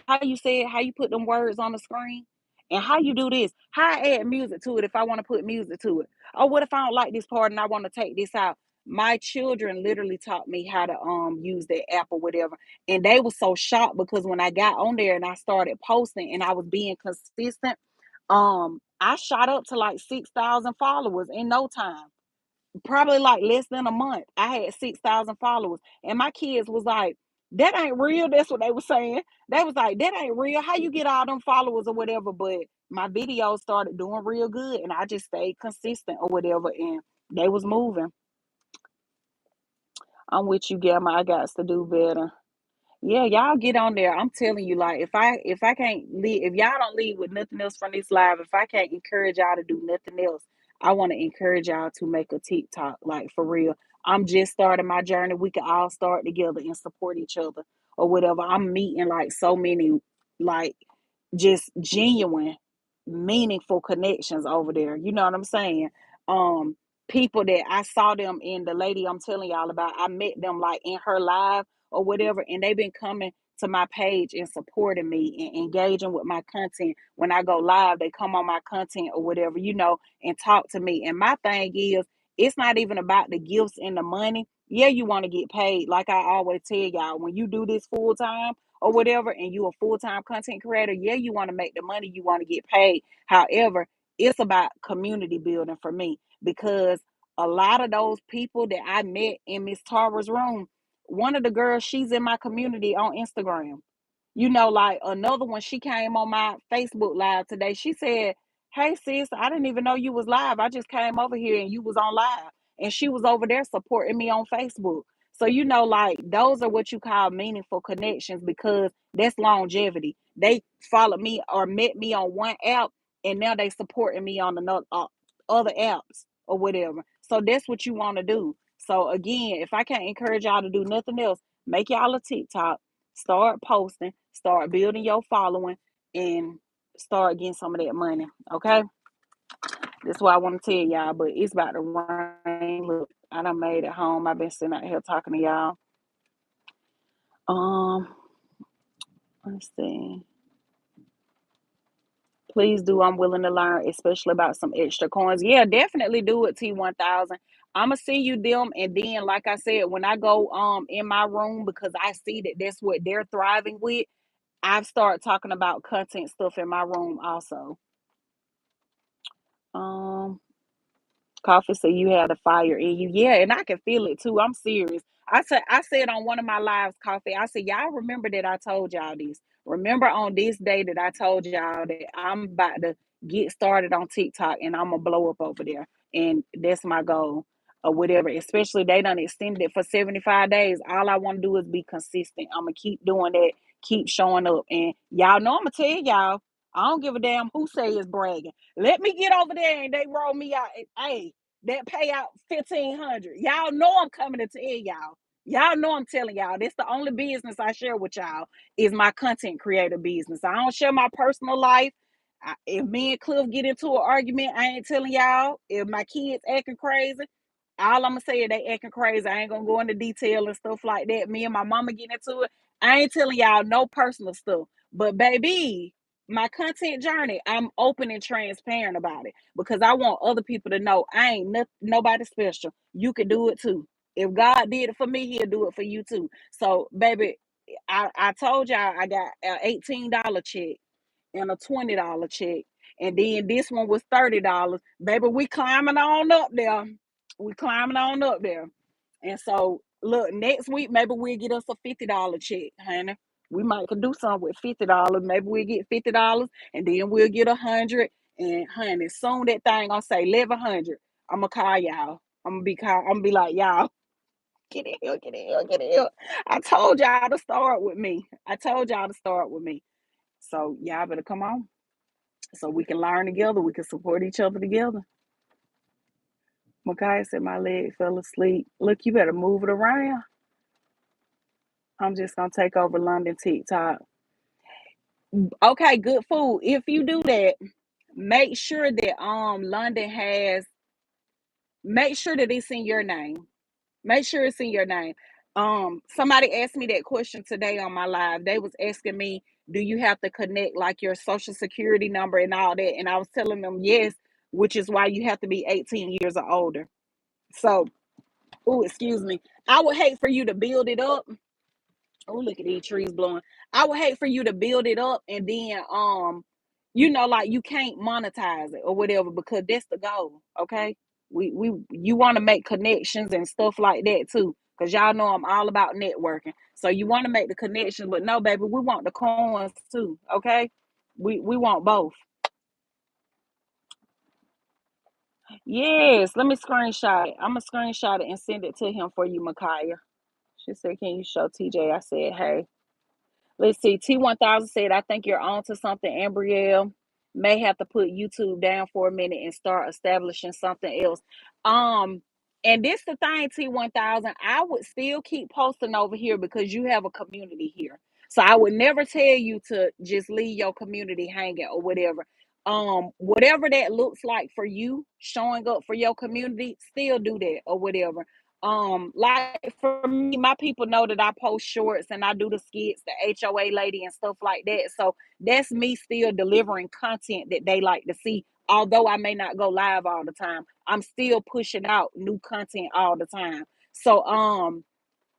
how you say it, how you put them words on the screen, and how you do this. How I add music to it if I want to put music to it. Oh, what if I don't like this part and I want to take this out? My children literally taught me how to use that app or whatever, and they were so shocked because when I got on there and I started posting and I was being consistent, I shot up to like 6,000 followers in no time. Probably like less than a month. I had 6,000 followers. And my kids was like, that ain't real. That's what they were saying. They was like, that ain't real. How you get all them followers or whatever? But my videos started doing real good and I just stayed consistent or whatever. And they was moving. I'm with you, Gamma. I got to do better. Yeah, y'all get on there. I'm telling you, like if I can't leave, if y'all don't leave with nothing else from this live, if I can't encourage y'all to do nothing else, I want to encourage y'all to make a TikTok, like for real. I'm just starting my journey. We can all start together and support each other or whatever. I'm meeting like so many like just genuine, meaningful connections over there. You know what I'm saying? Um, People that I saw them in the lady I'm telling y'all about, I met them like in her live or whatever, and they've been coming to my page and supporting me and engaging with my content. When I go live, they come on my content or whatever, and talk to me. And my thing is, it's not even about the gifts and the money. Yeah, you want to get paid. Like I always tell y'all, when you do this full time or whatever, and you a full time content creator, yeah, you want to make the money, you want to get paid. However, it's about community building for me because a lot of those people that I met in Miss Tara's room, one of the girls, she's in my community on Instagram. Like another one, she came on my Facebook live today. She said, hey sis, I didn't even know you was live. I just came over here and you was on live. And she was over there supporting me on Facebook. So, like those are what you call meaningful connections because that's longevity. They followed me or met me on one app and now they supporting me on another other apps or whatever. So that's what you want to do. So again, if I can't encourage y'all to do nothing else, make y'all a TikTok, start posting, start building your following, and start getting some of that money. Okay, that's what I want to tell y'all. But it's about to rain. Look, I done made it home. I've been sitting out here talking to y'all. Um, let's see. Please do. I'm willing to learn, especially about some extra coins. Yeah, definitely do it, T1000. I'ma see you them, and then, like I said, when I go in my room because I see that that's what they're thriving with. I've started talking about content stuff in my room also. Um, Coffee said you had a fire in you. Yeah, and I can feel it too. I'm serious. I said on one of my lives, Coffee, I said, y'all remember that I told y'all this. Remember on this day that I told y'all that I'm about to get started on TikTok, and I'm gonna blow up over there. And that's my goal or whatever. Especially they done extended it for 75 days. All I want to do is be consistent. I'm gonna keep doing that, keep showing up. And y'all know I'm gonna tell y'all, I don't give a damn who say it's bragging. Let me get over there and they roll me out. Hey, that pay out 1,500. Y'all know I'm coming to tell y'all. Y'all know I'm telling y'all. This the only business I share with y'all is my content creator business. I don't share my personal life. If me and Cliff get into an argument, I ain't telling y'all. If my kids acting crazy, all I'm gonna say is they acting crazy. I ain't gonna go into detail and stuff like that. Me and my mama get into it. I ain't telling y'all no personal stuff. But baby, my content journey, I'm open and transparent about it because I want other people to know I ain't nobody special. You can do it too. If God did it for me, He'll do it for you too. So, baby, I told y'all I got an $18 check and a $20 check. And then this one was $30. Baby, we climbing on up there. We climbing on up there. And so look, next week maybe we'll get us a $50 check, honey. We might could do something with $50. Maybe we'll get $50 and then we'll get 100. And honey, soon that thing gonna say 1,100. I'm gonna call y'all. I'm gonna be like, y'all, get in here, get in here, get in here. I told y'all to start with me. I told y'all to start with me. So y'all better come on so we can learn together. We can support each other together. Makai said my leg fell asleep. Look, you better move it around. I'm just gonna take over London TikTok. Okay, good food. If you do that, make sure that London has make sure that it's in your name. Make sure it's in your name. Somebody asked me that question today on my live. They was asking me, do you have to connect like your social security number and all that? And I was telling them yes, which is why you have to be 18 years or older. So, oh, excuse me. I would hate for you to build it up. Oh, look at these trees blowing. I would hate for you to build it up and then like you can't monetize it or whatever because that's the goal. Okay. We you want to make connections and stuff like that too. Cause y'all know I'm all about networking. So you want to make the connection, but no, baby, we want the coins too. Okay. We want both. Yes, let me screenshot it. I'm gonna screenshot it and send it to him for you, Micaiah. She said, can you show TJ? I said, hey. Let's see. T1000 said, I think you're on to something, Ambrielle. May have to put YouTube down for a minute and start establishing something else. Um, and this the thing, T1000, I would still keep posting over here because you have a community here. So I would never tell you to just leave your community hanging or whatever. Whatever that looks like for you, showing up for your community, still do that or whatever. Like for me, my people know that I post shorts and I do the skits, the HOA lady and stuff like that. So that's me still delivering content that they like to see. Although I may not go live all the time, I'm still pushing out new content all the time. So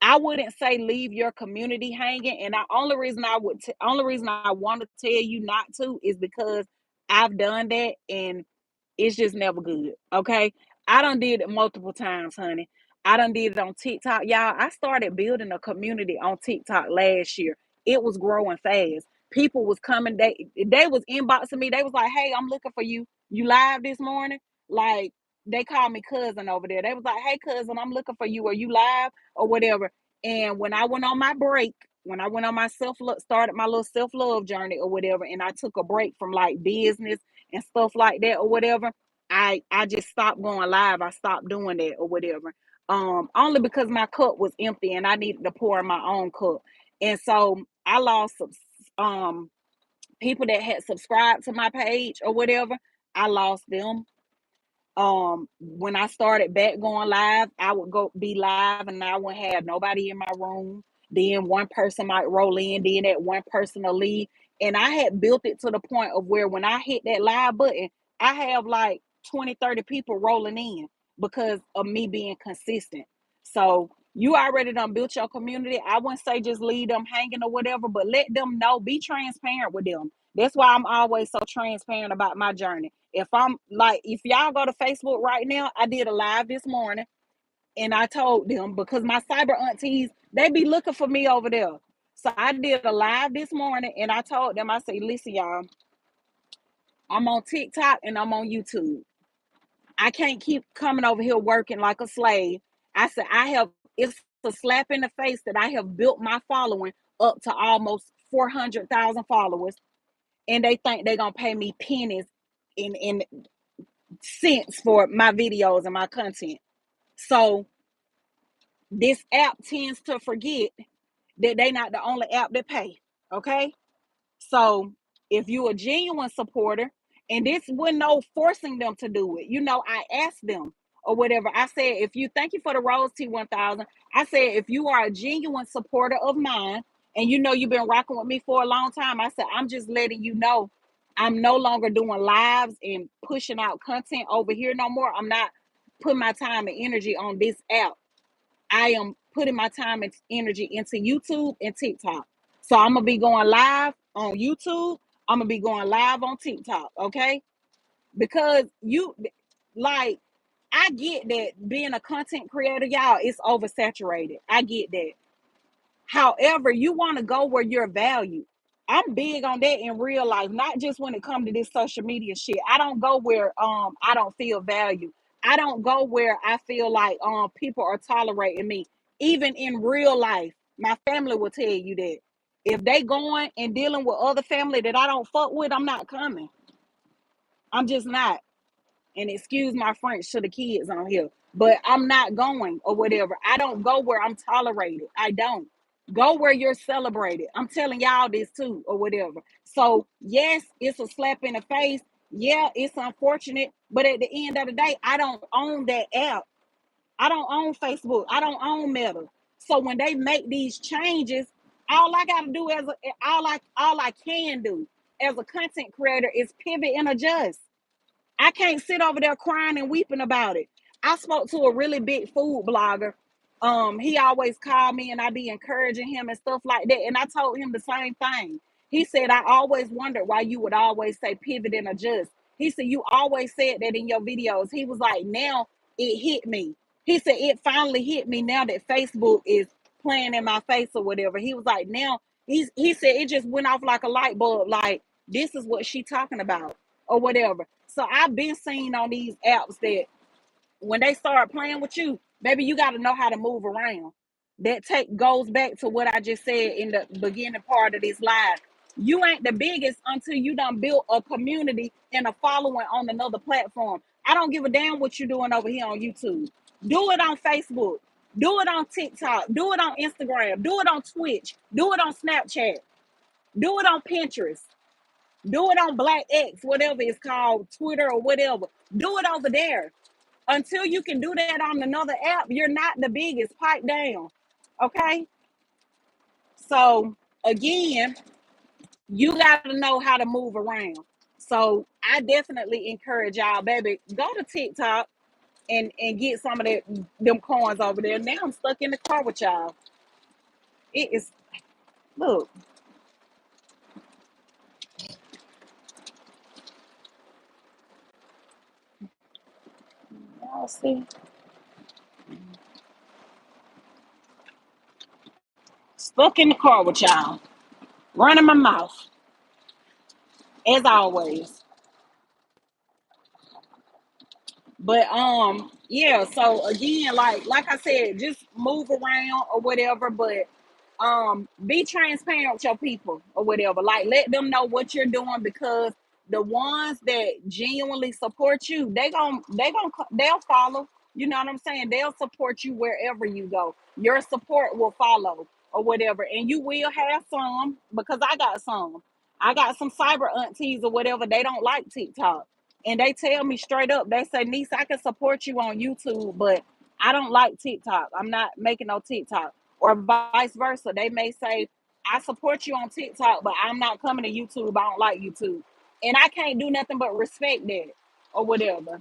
I wouldn't say leave your community hanging. And the only reason I want to tell you not to is because I've done that and it's just never good. Okay. I done did it multiple times, honey. I done did it on TikTok. Y'all, I started building a community on TikTok last year. It was growing fast. People was coming, they was inboxing me. They was like, hey, I'm looking for you. You live this morning? Like, they called me cousin over there. They was like, hey, cousin, I'm looking for you. Are you live or whatever? And when I went on my break, when I went on my started my little self-love journey or whatever, and I took a break from like business and stuff like that or whatever, I just stopped going live. I stopped doing that or whatever. Only because my cup was empty and I needed to pour in my own cup. And so I lost some people that had subscribed to my page or whatever. I lost them. When I started back going live, I would go be live and I wouldn't have nobody in my room. Then one person might roll in, then that one person will leave. And I had built it to the point of where when I hit that live button, I have like 20, 30 people rolling in because of me being consistent. So you already done built your community. I wouldn't say just leave them hanging or whatever, but let them know, be transparent with them. That's why I'm always so transparent about my journey. If y'all go to Facebook right now, I did a live this morning and I told them because my cyber aunties, they be looking for me over there. So I did a live this morning and I told them, I say, listen, y'all, I'm on TikTok and I'm on YouTube. I can't keep coming over here working like a slave. I said, it's a slap in the face that I have built my following up to almost 400,000 followers, and they think they're going to pay me pennies in cents for my videos and my content. So this app tends to forget that they not the only app that pay. Okay. So if you a genuine supporter, and this was no forcing them to do it, I asked them or whatever. I said, if you thank you for the Rose T 1000, I said, if you are a genuine supporter of mine, and you've been rocking with me for a long time, I said, I'm just letting you know I'm no longer doing lives and pushing out content over here no more. I'm not putting my time and energy on this app. I am putting my time and energy into YouTube and TikTok. So I'm gonna be going live on YouTube. I'm gonna be going live on TikTok, okay? Because like, I get that being a content creator, y'all, it's oversaturated. I get that. However, you want to go where you're valued. I'm big on that in real life, not just when it comes to this social media shit. I don't go where I don't feel valued. I don't go where I feel like people are tolerating me. Even in real life, my family will tell you that. If they going and dealing with other family that I don't fuck with, I'm not coming. I'm just not. And excuse my French to the kids on here, but I'm not going or whatever. I don't go where I'm tolerated. I don't. Go where you're celebrated. I'm telling y'all this too, or whatever. So, yes, it's a slap in the face. Yeah, it's unfortunate. But at the end of the day, I don't own that app. I don't own Facebook. I don't own Meta. So when they make these changes, all I gotta do all I can do as a content creator is pivot and adjust. I can't sit over there crying and weeping about it. I spoke to a really big food blogger. He always called me and I be encouraging him and stuff like that. And I told him the same thing. He said, I always wondered why you would always say pivot and adjust. He said, you always said that in your videos. He was like, now it hit me. He said, it finally hit me now that Facebook is playing in my face or whatever. He was like, now he said it just went off like a light bulb. Like, this is what she talking about or whatever. So I've been seeing on these apps that when they start playing with you, baby, you got to know how to move around. That take goes back to what I just said in the beginning part of this live. You ain't the biggest until you done built a community and a following on another platform. I don't give a damn what you're doing over here on YouTube. Do it on Facebook. Do it on TikTok. Do it on Instagram. Do it on Twitch. Do it on Snapchat. Do it on Pinterest. Do it on Black X, whatever it's called, Twitter or whatever. Do it over there. Until you can do that on another app, you're not the biggest. Pipe down. Okay? So, again, you got to know how to move around. So, I definitely encourage y'all, baby, go to TikTok and get some of them coins over there. Now I'm stuck in the car with y'all. It is, look, y'all see? Stuck in the car with y'all. Running my mouth, as always. But yeah, so again, like I said, just move around or whatever, but be transparent with your people or whatever. Like, let them know what you're doing, because the ones that genuinely support you, they'll follow. You know what I'm saying? They'll support you wherever you go. Your support will follow or whatever. And you will have some, because I got some. I got some cyber aunties or whatever. They don't like TikTok. And they tell me straight up, they say, niece, I can support you on YouTube, but I don't like TikTok. I'm not making no TikTok. Or vice versa. They may say, I support you on TikTok, but I'm not coming to YouTube. I don't like YouTube. And I can't do nothing but respect that or whatever.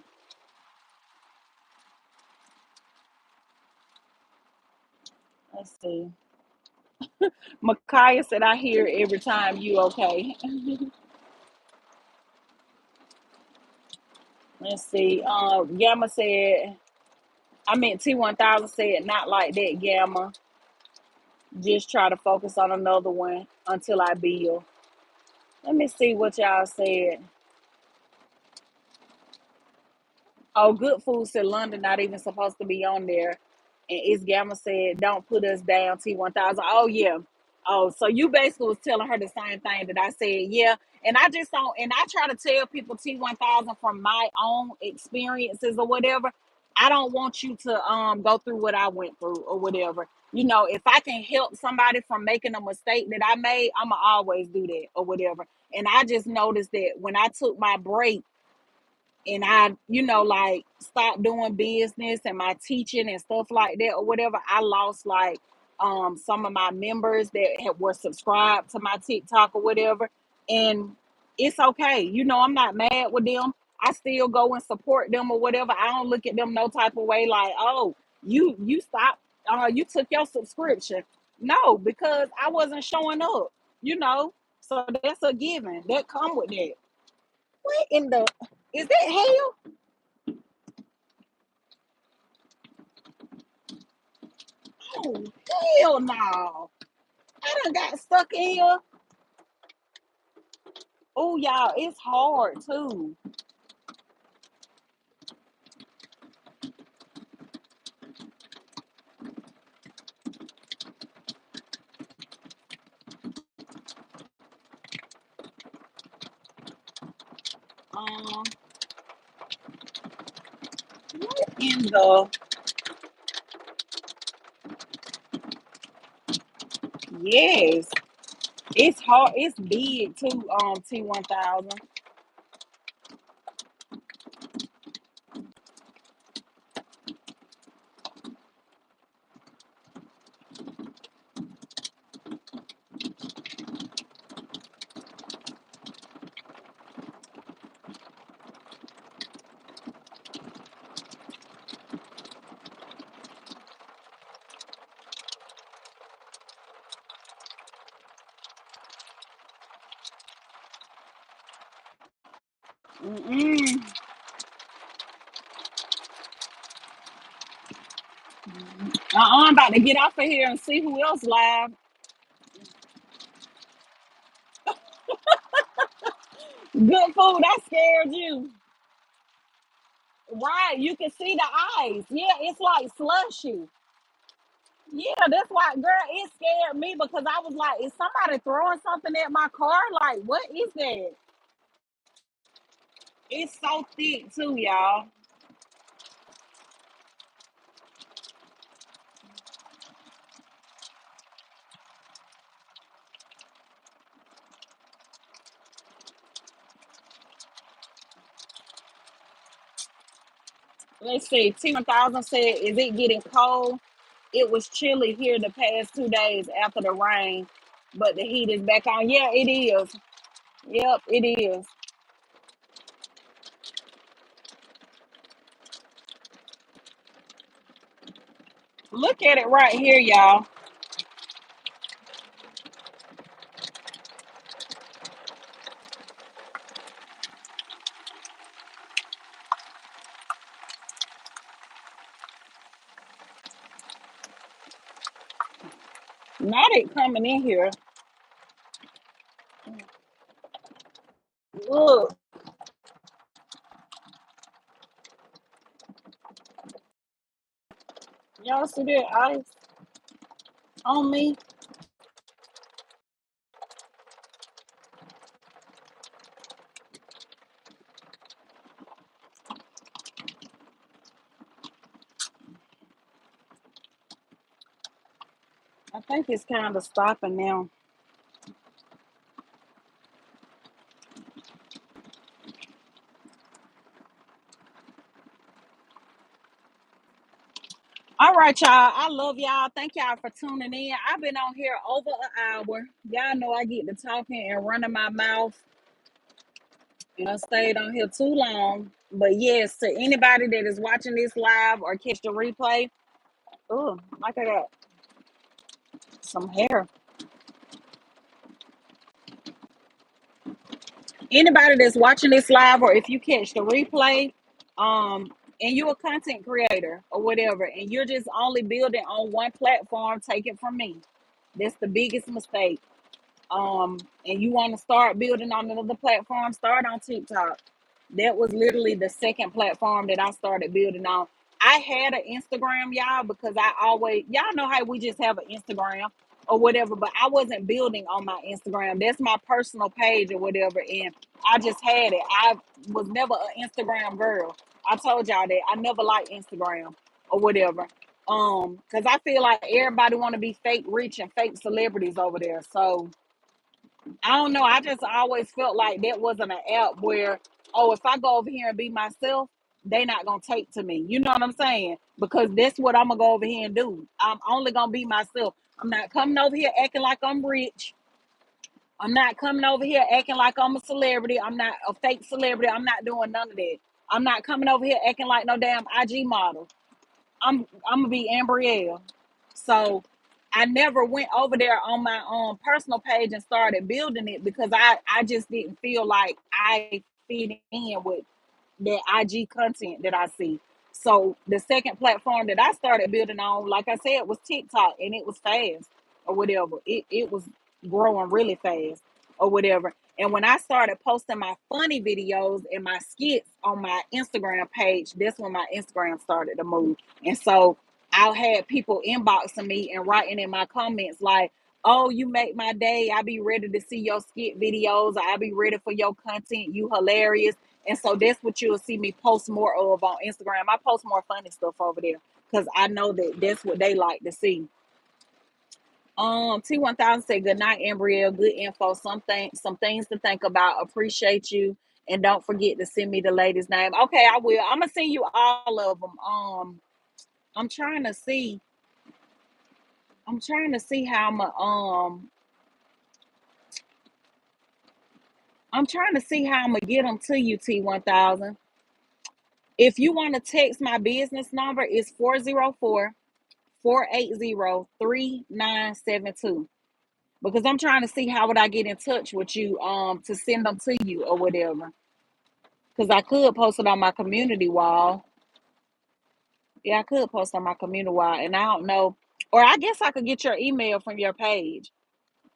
Let's see. Micaiah said, I hear every time you okay. Let's see. Gamma said, I meant T 1000 said, not like that, Gamma. Just try to focus on another one until I build. Let me see what y'all said. Oh, Good Food said London not even supposed to be on there. And It's Gamma said, don't put us down, T1000. Oh, yeah. Oh, so you basically was telling her the same thing that I said. Yeah. And I just don't, and I try to tell people T1000 from my own experiences or whatever. I don't want you to go through what I went through or whatever. If I can help somebody from making a mistake that I made, I'ma always do that or whatever. And I just noticed that when I took my break and I, like stopped doing business and my teaching and stuff like that or whatever, I lost like some of my members that were subscribed to my TikTok or whatever. And it's okay. I'm not mad with them. I still go and support them or whatever. I don't look at them no type of way like, oh, you stopped, you took your subscription. No, because I wasn't showing up, you know. So that's a given. That come with that. What in the is that hell? Oh, hell no. I done got stuck in here. Oh, y'all, it's hard too. Um, what in the yes. It's hard. It's big too, T1000. Mm-mm. I'm about to get off of here and see who else live. Good food. That scared you. Right. You can see the eyes. Yeah, it's like slushy. Yeah, that's why, girl, it scared me because I was like, is somebody throwing something at my car? Like, what is that? It's so thick too, y'all. Let's see. T1000 said, is it getting cold? It was chilly here the past 2 days after the rain, but the heat is back on. Yeah, it is. Yep, it is. Look at it right here, y'all. Not it coming in here. Look, y'all see that ice on me? I think it's kind of stopping now. All right, y'all. I love y'all. Thank y'all for tuning in. I've been on here over an hour. Y'all know I get to talking and running my mouth. And I stayed on here too long. But yes, to anybody that is watching this live or catch the replay, oh, like I got some hair. Anybody that's watching this live or if you catch the replay, and you're a content creator or whatever, and you're just only building on one platform, take it from me. That's the biggest mistake. And you want to start building on another platform, start on TikTok. That was literally the second platform that I started building on. I had an Instagram, y'all, because I always, y'all know how we just have an Instagram or whatever, but I wasn't building on my Instagram. That's my personal page or whatever. And I just had it. I was never an Instagram girl. I told y'all that I never liked Instagram or whatever. Because I feel like everybody want to be fake rich and fake celebrities over there. So I don't know. I just always felt like that wasn't an app where, oh, if I go over here and be myself, they not gonna take to me. You know what I'm saying? Because that's what I'm gonna go over here and do. I'm only gonna be myself. I'm not coming over here acting like I'm rich. I'm not coming over here acting like I'm a celebrity. I'm not a fake celebrity. I'm not doing none of that. I'm not coming over here acting like no damn IG model. I'm gonna be Ambrielle. So I never went over there on my own personal page and started building it because I just didn't feel like I fit in with that IG content that I see. So the second platform that I started building on, like I said, was TikTok, and it was fast or whatever. It was growing really fast or whatever. And when I started posting my funny videos and my skits on my Instagram page, that's when my Instagram started to move. And so I had people inboxing me and writing in my comments like, "Oh, you make my day. I be ready to see your skit videos. I be ready for your content. You hilarious." And so that's what you'll see me post more of on Instagram. I post more funny stuff over there because I know that that's what they like to see. T1000 said, "Good night, Embriel. Good info. Some things to think about. Appreciate you, and don't forget to send me the lady's name." Okay, I will. I'm gonna send you all of them. I'm trying to see. I'm trying to see how I'm I'm trying to see how I'm gonna get them to you, T1000. If you want to text my business number, it's 404-480-3972, because I'm trying to see how would I get in touch with you to send them to you or whatever. Because I could post it on my community wall. Yeah, I could post on my community wall, and I don't know. Or I guess I could get your email from your page.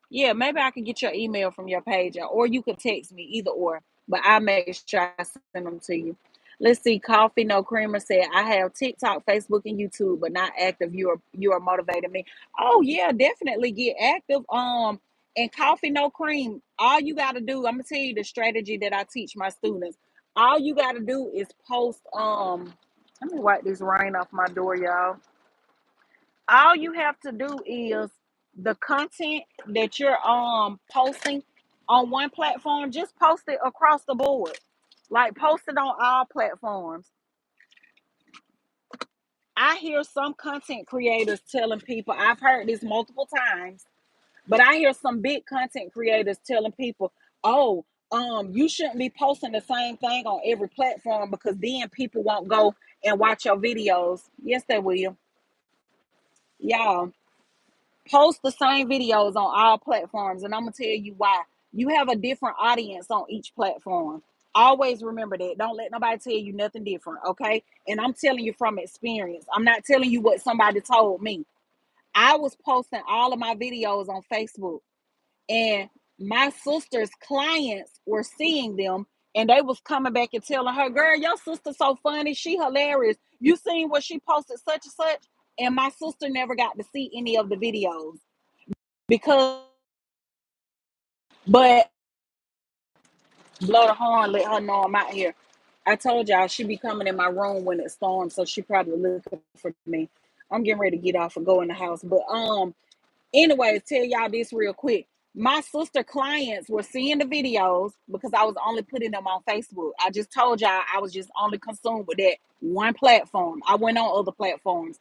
Yeah, maybe I could get your email from your page, or you could text me, either or. But I'll make sure I send them to you. Let's see. Coffee No Creamer said, "I have TikTok, Facebook, and YouTube, but not active. You are motivating me." Oh yeah, definitely get active. And Coffee No Cream. All you got to do, I'm gonna tell you the strategy that I teach my students. All you got to do is post. Let me wipe this rain off my door, y'all. All you have to do is the content that you're posting on one platform, just post it across the board. Like, post it on all platforms. I hear some content creators telling people, I've heard this multiple times, but I hear some big content creators telling people, "Oh, you shouldn't be posting the same thing on every platform because then people won't go and watch your videos." Yes, they will. Y'all, post the same videos on all platforms, and I'm gonna tell you why. You have a different audience on each platform. Always remember that. Don't let nobody tell you nothing different, okay? And I'm telling you from experience. I'm not telling you what somebody told me. I was posting all of my videos on Facebook, and my sister's clients were seeing them, and they was coming back and telling her, "Girl, your sister's so funny. She hilarious. You seen what she posted, such and such?" And my sister never got to see any of the videos because, but blow the horn, let her know I'm out here. I told y'all she be coming in my room when it storms, so she probably looking for me. I'm getting ready to get off and go in the house. But anyways, tell y'all this real quick. My sister clients were seeing the videos because I was only putting them on Facebook. I just told y'all I was just only consumed with that one platform. I went on other platforms.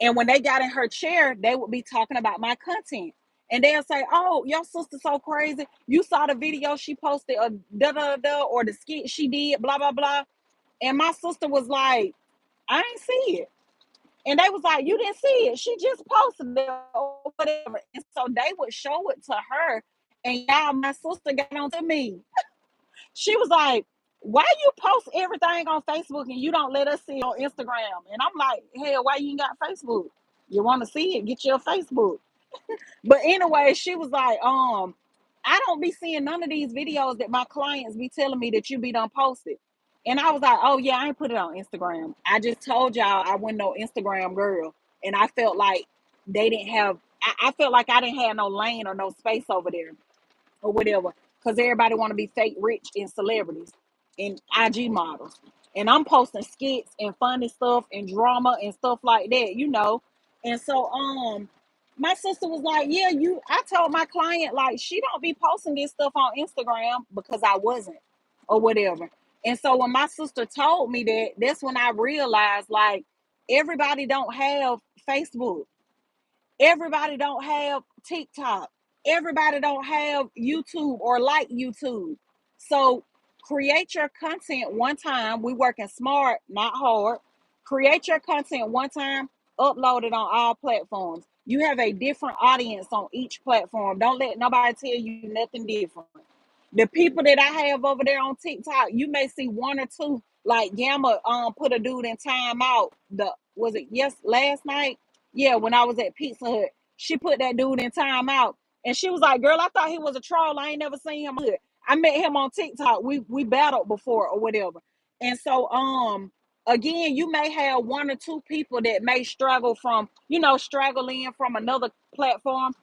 And when they got in her chair, they would be talking about my content. And they'll say, "Oh, your sister's so crazy. You saw the video she posted, or da da da, or the skit she did, blah, blah, blah." And my sister was like, "I ain't see it." And they was like, "You didn't see it. She just posted it or whatever." And so they would show it to her. And y'all, my sister got on to me. She was like, "Why you post everything on Facebook and you don't let us see it on Instagram?" And I'm like, "Hell, why you ain't got Facebook? You want to see it? Get your Facebook." But anyway, she was like, "I don't be seeing none of these videos that my clients be telling me that you be done posted." And I was like, oh yeah, I ain't put it on Instagram. I just told y'all I wasn't no Instagram girl. And I felt like they didn't have, I felt like I didn't have no lane or no space over there or whatever. Because everybody want to be fake rich and celebrities and IG models. And I'm posting skits and funny stuff and drama and stuff like that, you know. And so my sister was like, yeah, I told my client like she don't be posting this stuff on Instagram because I wasn't or whatever. And so when my sister told me that, that's when I realized like everybody don't have Facebook. Everybody don't have TikTok. Everybody don't have YouTube or like YouTube. So create your content one time. We working smart, not hard. Create your content one time, upload it on all platforms. You have a different audience on each platform. Don't let nobody tell you nothing different. The people that I have over there on TikTok, you may see one or two. Like Gamma put a dude in timeout. The was it last night? Yeah, when I was at Pizza Hut, she put that dude in timeout, and she was like, "Girl, I thought he was a troll. I ain't never seen him good. I met him on TikTok. We battled before or whatever." And so again, you may have one or two people that may struggle from struggle in from another platform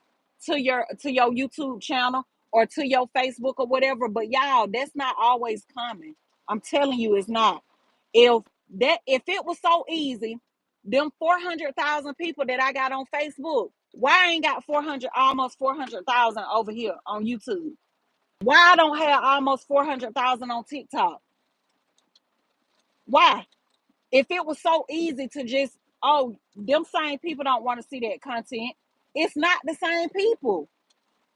to your YouTube channel or to your Facebook or whatever. But y'all, that's not always common. I'm telling you, it's not. If if it was so easy, them 400,000 people that I got on Facebook, why I ain't got 400, almost 400,000 over here on YouTube? Why I don't have almost 400,000 on TikTok? Why? If it was so easy to just, oh, them same people don't want to see that content, it's not the same people.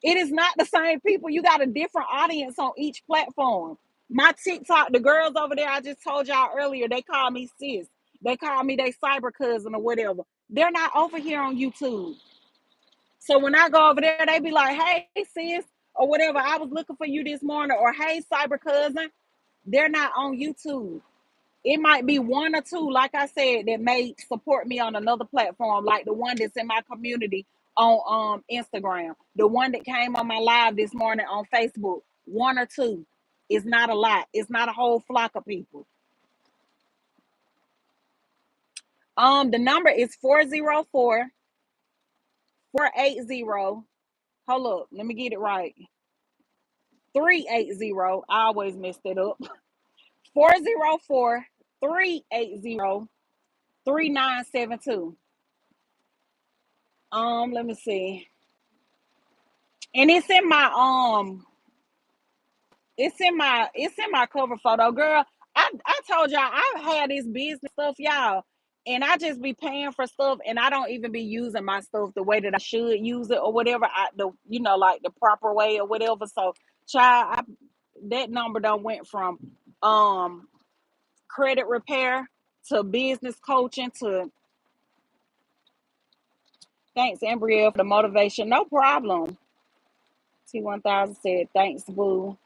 It is not the same people. You got a different audience on each platform. My TikTok, the girls over there, I just told y'all earlier, they call me sis. They call me they cyber cousin or whatever. They're not over here on YouTube. So when I go over there, they be like, hey, sis, or whatever. I was looking for you this morning, or hey, cyber cousin. They're not on YouTube. It might be one or two, like I said, that may support me on another platform, like the one that's in my community on Instagram, the one that came on my live this morning on Facebook. One or two. It's not a lot. It's not a whole flock of people. The number is 404-480. Hold up, let me get it right. 380. I always messed it up. 404-380-3972. Let me see. And it's in my cover photo, girl. I told y'all I had this business stuff, y'all, and I just be paying for stuff, and I don't even be using my stuff the way that I should use it or whatever. Like the proper way or whatever. So, child, that number done went from um credit repair to business coaching to thanks, Embrielle, for the motivation. No problem. T1000 said thanks, boo.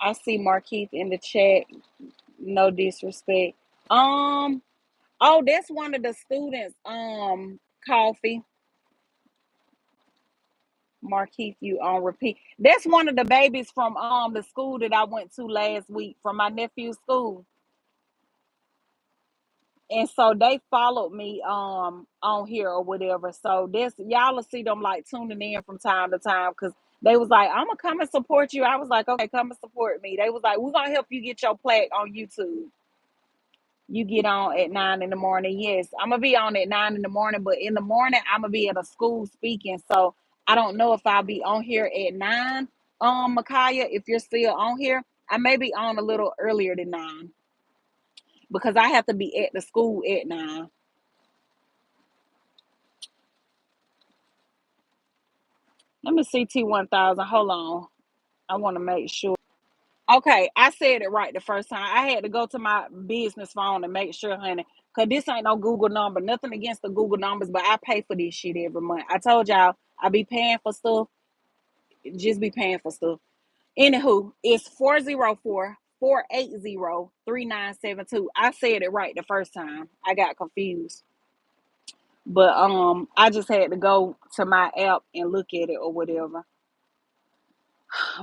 I see Markeith in the chat. No disrespect. Um, oh, that's one of the students. Coffee. Markeith, you on repeat. That's one of the babies from the school that I went to last week from my nephew's school. And so they followed me on here or whatever. So this y'all will see them like tuning in from time to time because they was like, I'm gonna come and support you. I was like, okay, come and support me. They was like, we're gonna help you get your plaque on YouTube. You get on at 9 in the morning. Yes, I'm gonna be on at 9 in the morning, but in the morning I'm gonna be at a school speaking. So I don't know if I'll be on here at 9. Micaiah, if you're still on here, I may be on a little earlier than 9 because I have to be at the school at 9. Let me see T1000. Hold on. I want to make sure. Okay, I said it right the first time. I had to go to my business phone and make sure, honey, because this ain't no Google number. Nothing against the Google numbers, but I pay for this shit every month. I told y'all I be paying for stuff, just be paying for stuff. Anywho, it's 404-480-3972. I said it right the first time. I got confused. But I just had to go to my app and look at it or whatever.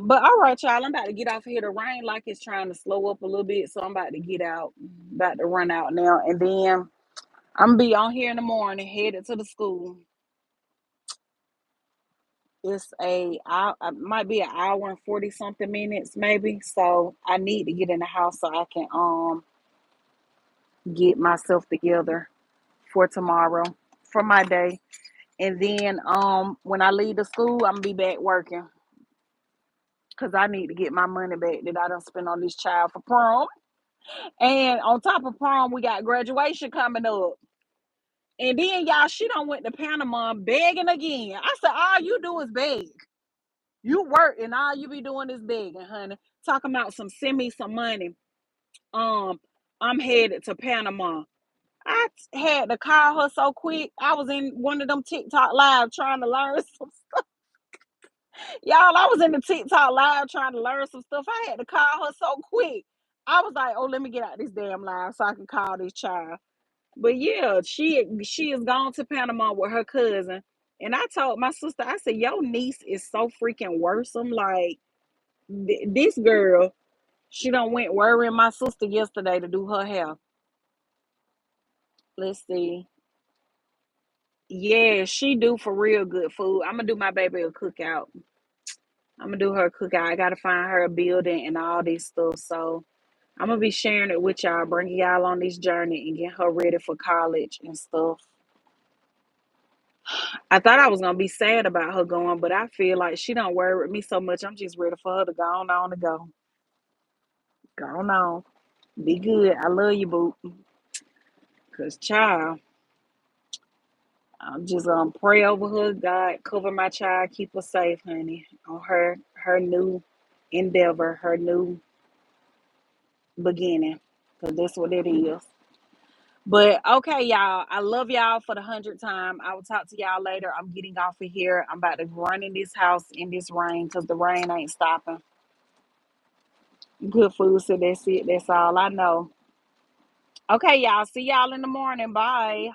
But all right, y'all, I'm about to get off here. The rain like it's trying to slow up a little bit, so I'm about to get out, about to run out now, and then I'm gonna be on here in the morning, headed to the school. It's might be an hour and 40 something minutes, maybe. So I need to get in the house so I can get myself together for tomorrow, for my day. And then when I leave the school, I'm gonna be back working because I need to get my money back that I don't spend on this child for prom. And on top of prom, we got graduation coming up. And then y'all, she done went to Panama begging again. I said, all you do is beg. You work and all you be doing is begging, honey. Talking about send me some money. Um, I'm headed to Panama. I had to call her so quick. I was in one of them TikTok live trying to learn some y'all. I was in the TikTok live trying to learn some stuff. I had to call her so quick. I was like, oh, let me get out this damn live so I can call this child. But yeah, she is gone to Panama with her cousin. And I told my sister, I said, your niece is so freaking worrisome. Like this girl, she done went worrying my sister yesterday to do her hair. Let's see. Yeah, she do for real good food. I'm gonna do my baby a cookout. I'm gonna do her a cookout. I gotta find her a building and all this stuff. So I'm gonna be sharing it with y'all, bringing y'all on this journey and get her ready for college and stuff. I thought I was gonna be sad about her going, but I feel like she don't worry with me so much. I'm just ready for her to go on and go. Go on. Be good. I love you, boo. Cause child, I'm just gonna pray over her. God cover my child, keep her safe, honey. On her new endeavor, her new beginning. Cause that's what it is. But okay, y'all. I love y'all for the 100th time. I will talk to y'all later. I'm getting off of here. I'm about to run in this house in this rain because the rain ain't stopping. Good food, so that's it. That's all I know. Okay, y'all. See y'all in the morning. Bye.